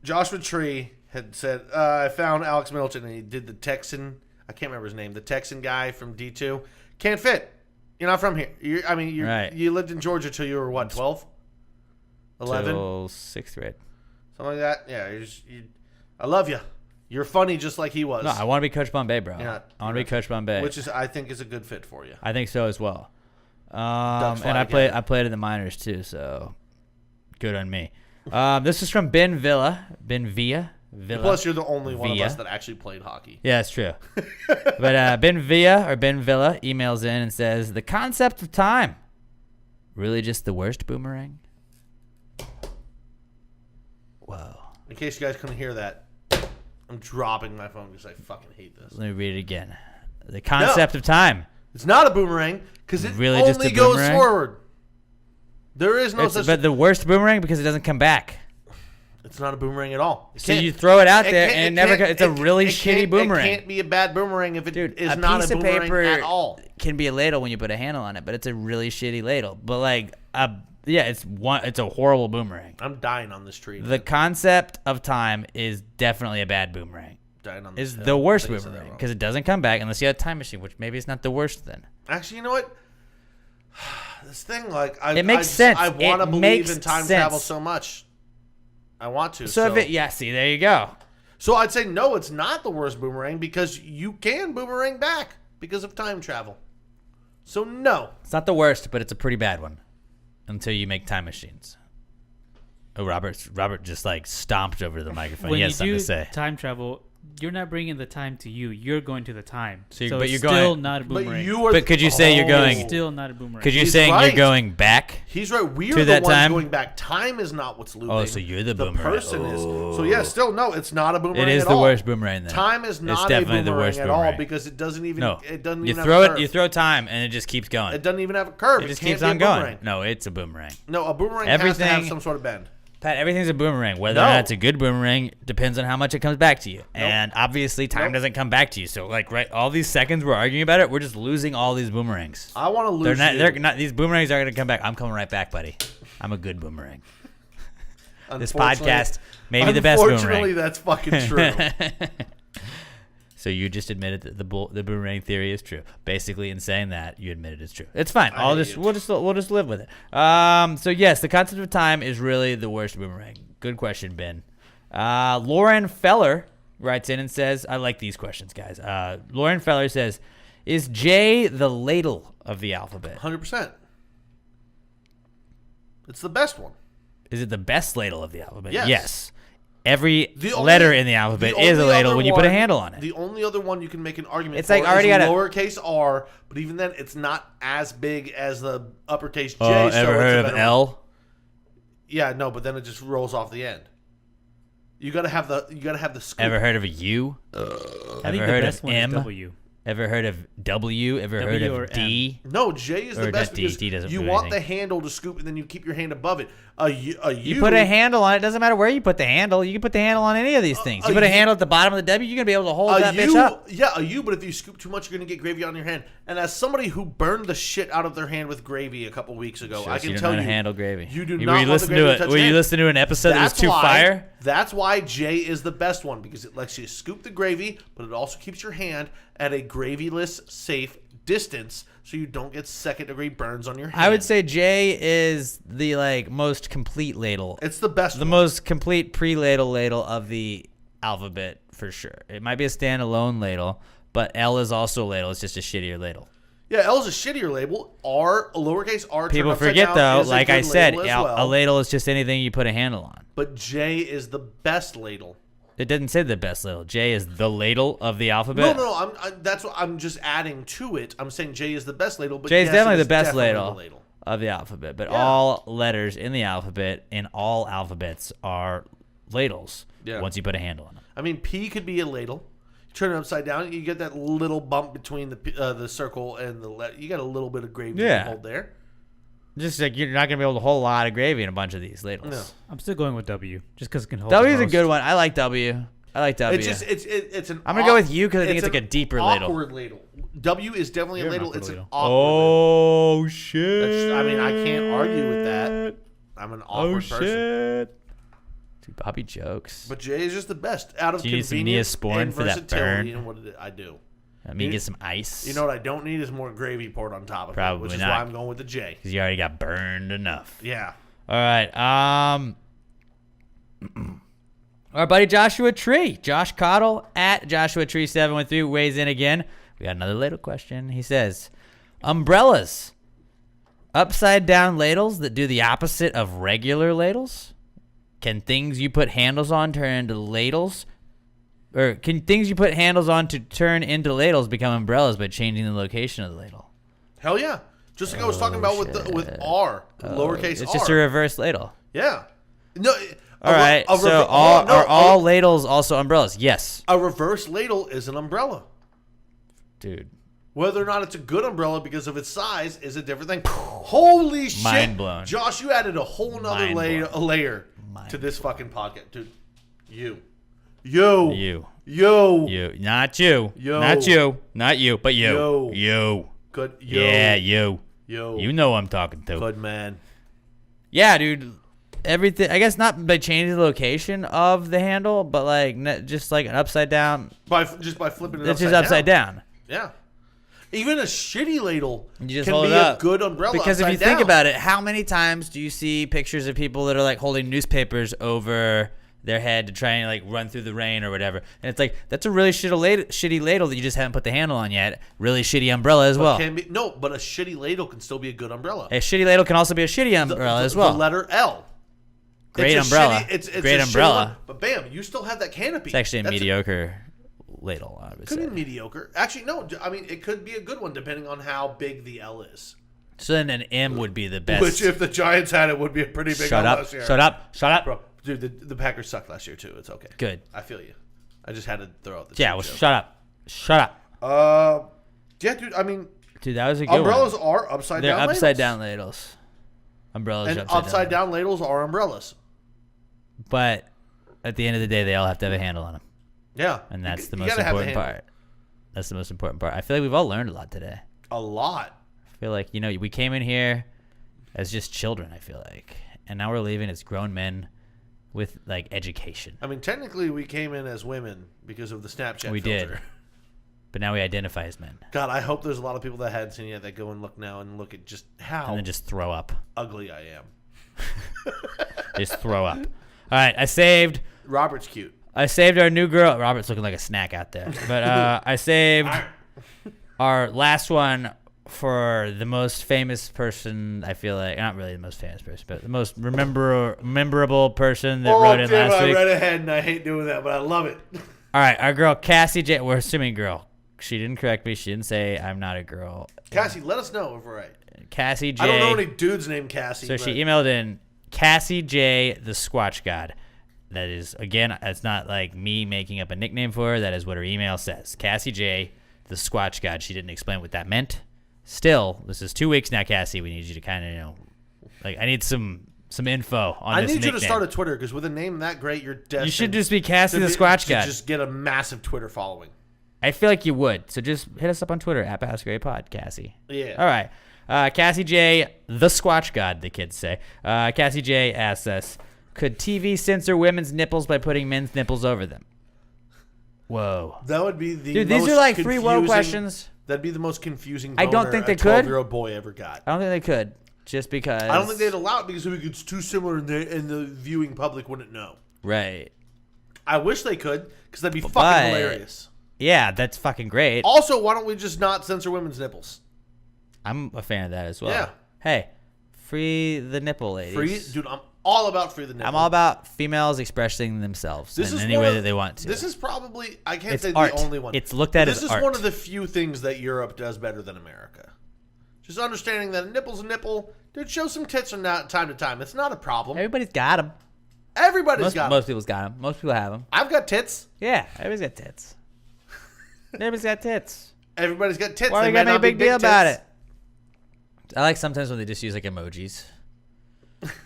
Joshua Tree had said, "I found Alex Middleton, and he did the Texan. I can't remember his name. The Texan guy from D2 can't fit. You're not from here. Right. You lived in Georgia till you were what, 12, 11, till 6th grade. something like that. Yeah, I love you. You're funny just like he was. No, I want to be Coach Bombay, bro. Yeah, I want to be Coach Bombay, which I think is a good fit for you. I think so as well. And fly I played in the minors too, so good on me. This is from Ben Villa. Plus, you're the only one of us that actually played hockey. Yeah, it's true. But Ben Villa emails in and says, the concept of time, really just the worst boomerang? Whoa. In case you guys couldn't hear that, I'm dropping my phone because I fucking hate this. Let me read it again. The concept of time. It's not a boomerang because it really only just a goes boomerang? forward. There is no such. But the worst boomerang because it doesn't come back. It's not a boomerang at all. So you throw it out there and it never. It's a really shitty boomerang. It can't be a bad boomerang if it is a not piece a of boomerang paper at all. Can be a ladle when you put a handle on it, but it's a really shitty ladle. But it's a horrible boomerang. I'm dying on this tree. The concept of time is definitely a bad boomerang. Dying on this Is hill. the worst I think I said that boomerang wrong. because it doesn't come back unless you have a time machine, which maybe it's not the worst then. Actually, you know what? This thing, it makes sense. I want to It believe makes in time sense. travel so much. I want to. So see, there you go. So I'd say no, it's not the worst boomerang because you can boomerang back because of time travel. So no. It's not the worst, but it's a pretty bad one until you make time machines. Oh, Robert just stomped over the microphone. When He you has something do to say. time travel, you're not bringing the time to you. You're going to the time. So So, but it's you're still going- not a boomerang. But could you say you're going? It's still not a boomerang. Could you He's saying right. you're going back? He's right. We are to the that ones time? going back. Time is not what's looping. Oh, so you're the boomerang. The person is. So yeah, still no, it's not a boomerang. It is at the all. worst boomerang then. Time is It's not a definitely boomerang the worst at all boomerang. because it doesn't even. No, It doesn't you even throw have a it. curve. You throw time, and it just keeps going. It doesn't even have a curve. It just can't keeps be a on going. boomerang. No, it's a boomerang. No, a boomerang has to Everything- have some sort of bend. Pat, everything's a boomerang. Whether or No. not it's a good boomerang depends on how much it comes back to you. And obviously, time Nope. doesn't come back to you. So, all these seconds we're arguing about it, we're just losing all these boomerangs. I want to lose. They're not. These boomerangs aren't going to come back. I'm coming right back, buddy. I'm a good boomerang. This podcast may be the best Unfortunately, boomerang. that's fucking true. So you just admitted that the boomerang theory is true. Basically, in saying that, you admitted it's true. It's fine. We'll just live with it. So yes, the concept of time is really the worst boomerang. Good question, Ben. Lauren Feller writes in and says, I like these questions, guys. Lauren Feller says, is J the ladle of the alphabet? 100%. It's the best one. Is it the best ladle of the alphabet? Yes. Every letter in the alphabet is a ladle when you put a handle on it. The only other one you can make an argument It's for like already is got a lowercase r, but even then, it's not as big as the uppercase J. Oh, so ever it's heard a of better L? one. Yeah, no, but then it just rolls off the end. You gotta have the scoop. Ever heard of a U? I think Ever the heard best of one M? is W. Ever heard of W? Ever heard W or of D? No, J is the Or best not D, because D doesn't you do want anything. the handle to scoop and then you keep your hand above it. A U, You put a handle on it. Doesn't matter where you put the handle. You can put the handle on any of these things. You put a handle at the bottom of the W, you're going to be able to hold that bitch up. Yeah, a U, but if you scoop too much, you're going to get gravy on your hand. And as somebody who burned the shit out of their hand with gravy a couple weeks ago, I can you don't tell know how you. to handle gravy. You do Were not you want the listen gravy to to it? touch Were your you hand. listening to an episode that was too fire? That's why J is the best one, because it lets you scoop the gravy, but it also keeps your hand at a gravyless, safe distance so you don't get second-degree burns on your hand. I would say J is the most complete ladle. It's the best The one. most complete pre-ladle of the alphabet for sure. It might be a standalone ladle, but L is also a ladle. It's just a shittier ladle. Yeah, L is a shittier label. R, lowercase r, turned People upside forget down, though, is a like good I said, label as well. a ladle is just anything you put a handle on. But J is the best ladle. It doesn't say the best ladle. J is the ladle of the alphabet. No. That's what I'm just adding to it. I'm saying J is the best ladle, but J is yes, definitely it the is best definitely ladle of the alphabet. But Yeah. all letters in the alphabet, in all alphabets, are ladles Yeah. once you put a handle on them. I mean, P could be a ladle. You turn it upside down, you get that little bump between the circle and the letter. You got a little bit of gravy Yeah. to hold there. Just like you're not going to be able to hold a lot of gravy in a bunch of these ladles. No. I'm still going with W, just because it can hold. W is the a most. good one. I like W. It's just it's an. I'm gonna go with U 'cause I think it's an like a deeper ladle. Awkward ladle. W is definitely You're a an ladle. awkward It's an ladle. awkward ladle. Oh shit! I mean, I can't argue with that. I'm an awkward person. Dude, Bobby jokes. But J is just the best out of Do you need some convenience Neosporin and for that versatility. burn? And what I do. I mean, get some ice. You know what I don't need is more gravy poured on top of Probably it, which is not. why I'm going with the J. Because you already got burned enough. Yeah. All right. Our buddy Joshua Tree, Josh Cottle at Joshua Tree 713 weighs in again. We got another ladle question. He says, umbrellas, upside down ladles that do the opposite of regular ladles. Can things you put handles on turn into ladles? Or can things you put handles on to turn into ladles become umbrellas by changing the location of the ladle? Hell yeah. Just like I was talking about with R, lowercase It's r. just a reverse ladle. Yeah. No. All right. So are all ladles also umbrellas? Yes. A reverse ladle is an umbrella. Dude. Whether or not it's a good umbrella because of its size is a different thing. Holy shit. Mind blown. Josh, you added a whole nother Mind layer Mind to this fucking podcast. Dude, you. You. Not you. Yo. Not you. Not you, but you. Yo. You. Good. Yo. Yeah, you. Yo. You know who I'm talking to. Good man. Yeah, dude. Everything, I guess not by changing the location of the handle, but just like an upside down. Just by flipping it It's just upside down. Yeah. Even a shitty ladle You just can hold be it up. a good umbrella. Because if you upside think down. about it, how many times do you see pictures of people that are like holding newspapers over their head to try and like run through the rain or whatever? And it's like, that's a really shitty ladle that you just haven't put the handle on yet. Really shitty umbrella as well. But a shitty ladle can still be a good umbrella. A shitty ladle can also be a shitty umbrella as well. The letter L. Great It's a umbrella. It's Great a shitty umbrella. one, but bam, you still have that canopy. It's actually a That's mediocre ladle, I would Could say. be mediocre. Actually, no. I mean, it could be a good one depending on how big the L is. So then an M would be the best. Which, if the Giants had it, would be a pretty big Shut L up. last year. Shut up. Shut up. Bro, dude, the Packers sucked last year too. It's okay. Good. I feel you. I just had to throw out the Yeah, team well, joke. shut up. Shut up. Yeah, dude. I mean, Dude, that was a good umbrellas one. are upside They're down. upside ladles. down ladles. Umbrellas And are upside down. down ladles are umbrellas. But at the end of the day, they all have to have a handle on them. Yeah. And that's the You most gotta have the important handle. part. That's the most important part. I feel like we've all learned a lot today. A lot. I feel like, we came in here as just children, I feel like. And now we're leaving as grown men with, education. I mean, technically, we came in as women because of the Snapchat We filter. did. but now we identify as men. God, I hope there's a lot of people that hadn't seen it yet that go and look now and look at just how And then just throw up. ugly I am. Just throw up. All right, I saved Robert's cute. our new girl. Robert's looking like a snack out there. But I saved our last one for the most famous person, I feel like. Not really the most famous person, but the most memorable person that wrote in last week. I read ahead, and I hate doing that, but I love it. All right, our girl, Cassie J. We're assuming girl. She didn't correct me. She didn't say I'm not a girl. Cassie, let us know if we're right. Cassie J. I don't know any dudes named Cassie. So she emailed in Cassie J, the Squatch God. That is, again, it's not like me making up a nickname for her. That is what her email says. Cassie J, the Squatch God. She didn't explain what that meant. Still, this is 2 weeks now, Cassie. We need you to kind of, I need some info on this nickname. I need you to start a Twitter, because with a name that great, you're destined. You should just be Cassie the Squatch God. Just get a massive Twitter following. I feel like you would. So just hit us up on Twitter at @PassGrayPod, Cassie. Yeah. All right. Cassie J, the Squatch God, the kids say. Cassie J asks us, could TV censor women's nipples by putting men's nipples over them? Whoa. That would be the Dude, these most are like free will confusing- questions. That'd be the most confusing I don't think they could. 12-year-old boy ever got. I don't think they could, just because. I don't think they'd allow it because it's too similar and the viewing public wouldn't know. Right. I wish they could, because that'd be fucking hilarious. Yeah, that's fucking great. Also, why don't we just not censor women's nipples? I'm a fan of that as well. Yeah. Hey, free the nipple, ladies. Dude, I'm all about free the nipple. I'm all about females expressing themselves in any way that they want to. This is probably, I can't It's say art. the only one. It's looked at as This art. is one of the few things that Europe does better than America. Just understanding that a nipple's a nipple. Dude, show some tits from time to time. It's not a problem. Everybody's got them. Everybody's got them. Most people's got them. Most people have them. I've got tits. Yeah, everybody's got tits. Everybody's got tits. Everybody's got tits. Why They are you may gonna make a not be big deal tits. about it? I like sometimes when they just use like emojis.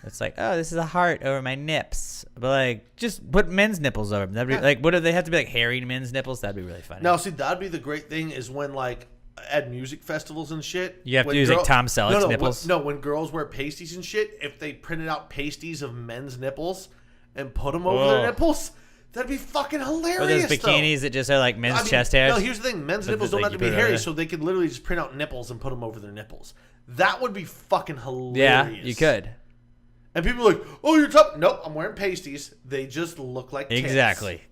It's like, oh, this is a heart over my nips. But like, just put men's nipples over them. That'd be like, what do they have to be like hairy men's nipples? That'd be really funny. Now, see, that'd be the great thing is when like at music festivals and shit. You have to use like Tom Selleck's nipples. When girls wear pasties and shit, if they printed out pasties of men's nipples and put them over their nipples, that'd be fucking hilarious. Or those bikinis that just are like men's chest hairs. No, here's the thing: men's nipples don't have to be hairy, so they could literally just print out nipples and put them over their nipples. That would be fucking hilarious. Yeah, you could. And people are like, "Oh, you're tough." Nope, I'm wearing pasties. They just look like tits. Exactly.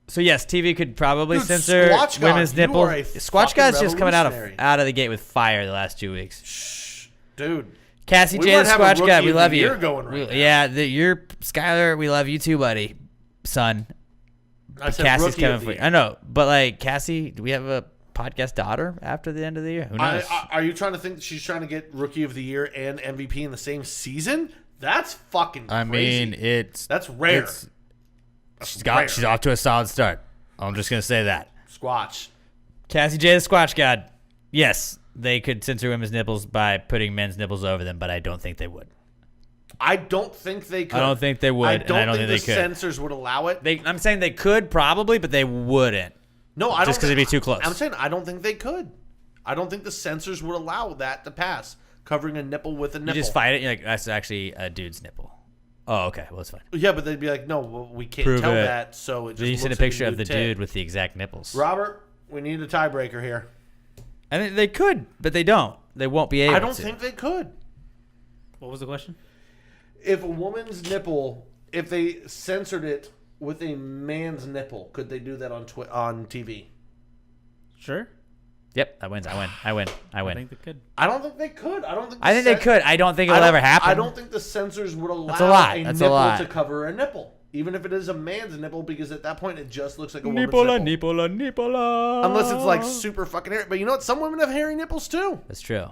So yes, TV could probably Dude, censor Squatch God, women's you nipples. are a Squatch God's just coming out revolutionary. of the gate with fire the last 2 weeks. Shh, dude. Cassie We J, the might have a Squatch rookie God, we of love the you. year going right now. Yeah, you're Skylar. We love you too, buddy, son. I said Cassie's rookie coming of the for you. year. I know, but like Cassie, do we have a podcast daughter after the end of the year? Who knows? Are you trying to think that she's trying to get Rookie of the Year and MVP in the same season? That's fucking crazy. I mean, that's rare. She's off to a solid start. I'm just gonna say that. Squatch. Cassie J, the Squatch God. Yes, they could censor women's nipples by putting men's nipples over them, but I don't think they would. I don't think they could. I don't think they would. I and don't I don't think think the they could. censors would allow it. I'm saying they could probably, but they wouldn't. No, I don't. Just 'cause it'd be too close. I'm saying I don't think they could. I don't think the censors would allow that to pass. Covering a nipple with a nipple. You just fight it. You're like, that's actually a dude's nipple. Oh, okay. Well, it's fine. Yeah, but they'd be like, no, well, we can't Prove tell it. that. So it just Then you looks send a like picture of nude the tit. dude with the exact nipples. Robert, we need a tiebreaker here. I mean, they could, but they don't. They won't be able to. I don't think they could. What was the question? If a woman's nipple, if they censored it with a man's nipple, could they do that on TV? Sure. Yep, that wins. I win. I think they could. I don't think they could. I think they could. I don't think it'll ever happen. I don't think the censors would allow a lot. a That's a nipple lot. to cover a nipple, even if it is a man's nipple, because at that point it just looks like a woman's nipple. nipple. Unless it's like super fucking hairy. But you know what? Some women have hairy nipples too. That's true.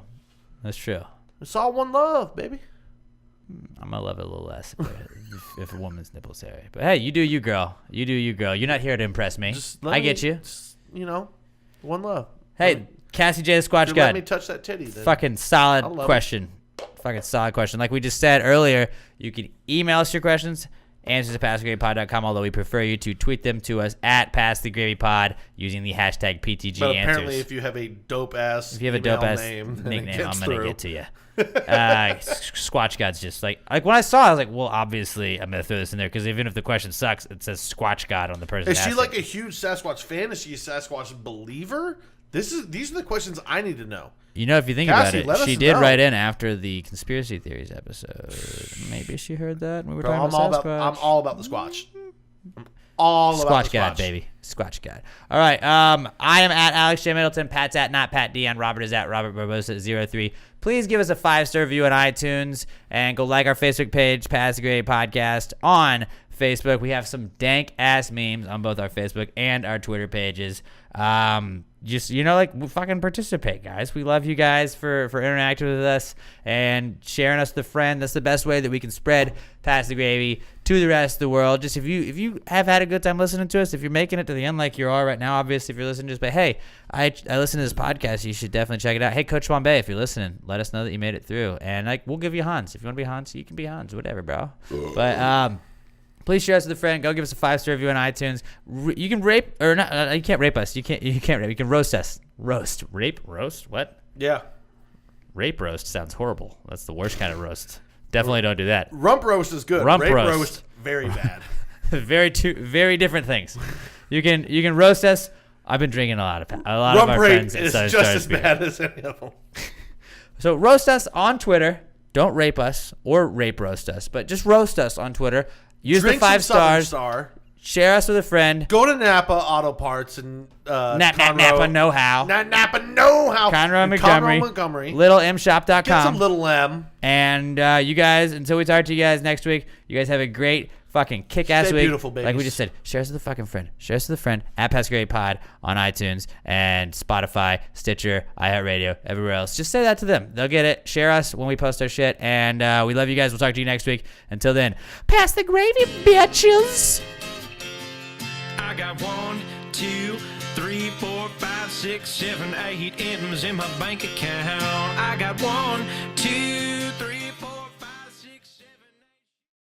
That's true. It's all one love, baby. I'm gonna love it a little less if a woman's nipple's hairy. But hey, you do you, girl. You do you, girl. You're not here to impress me. I get you. Just, one love. Hey, Cassie J, the Squatch Let God. me touch that titty. Then. Fucking I solid love question. Fucking solid question. Like we just said earlier, you can email us your questions, answers at passthegravypod.com, although we prefer you to tweet them to us at passthegravypod using the hashtag PTG But answers. apparently, if you have a dope ass If you have a dope ass name, then it nickname, gets I'm gonna through. get to you. Squatch God's just like when I saw it, I was like, well, obviously I'm going to throw this in there because even if the question sucks, it says Squatch God on the person. Is she asking. like a huge Sasquatch fan? Is she a Sasquatch believer? These are the questions I need to know. You know, if you think Cassie, about let it, she us did know. write in after the conspiracy theories episode. Maybe she heard that when we were Bro, talking about Sasquatch. I'm all about the Squatch. I'm all about Squatch the God, Squatch. baby. Squatch God. All right. I am at Alex J. Middleton. Pat's at not Pat Dion. Robert is at Robert Barbosa 03. Please give us a 5-star review on iTunes and go like our Facebook page, Pass the Grade Podcast on Facebook. We have some dank ass memes on both our Facebook and our Twitter pages. Just, we fucking participate, guys. We love you guys for interacting with us and sharing us with a friend. That's the best way that we can spread Pass the Gravy to the rest of the world. Just if you have had a good time listening to us, if you're making it to the end like you are right now, obviously if you're listening, just hey, I listen to this podcast, you should definitely check it out. Hey, Coach Bombay, if you're listening, let us know that you made it through, and we'll give you Hans. If you want to be Hans, you can be Hans, whatever, bro. But please share us with a friend. Go give us a 5-star review on iTunes. You can rape or not. You can't rape us. You can't rape. You can roast us. Roast. What? Yeah. Rape roast sounds horrible. That's the worst kind of roast. Definitely don't do that. Rump roast is good. Rump Rape roast. very bad. Very different things. You can roast us. I've been drinking a lot of Rump our rape friends. is just as bad as any of them. So roast us on Twitter. Don't rape us or rape roast us, but just roast us on Twitter. Use Drink the 5 some Southern stars. Star. Share us with a friend. Go to Napa Auto Parts and Napa Know How. Napa Know How. Conroe Montgomery. LittleMshop.com. Get some Little M. And you guys, until we talk to you guys next week, you guys have a great fucking kick-ass Stay week. beautiful, babies. Like we just said, share us with a fucking friend. Share us with a friend at Pass Grade Pod on iTunes and Spotify, Stitcher, iHeartRadio, everywhere else. Just say that to them. They'll get it. Share us when we post our shit. And we love you guys. We'll talk to you next week. Until then, pass the gravy, bitches. I got 1, 2, 3, 4, 5, 6, 7, 8 M's in my bank account. I got 1, 2, 3.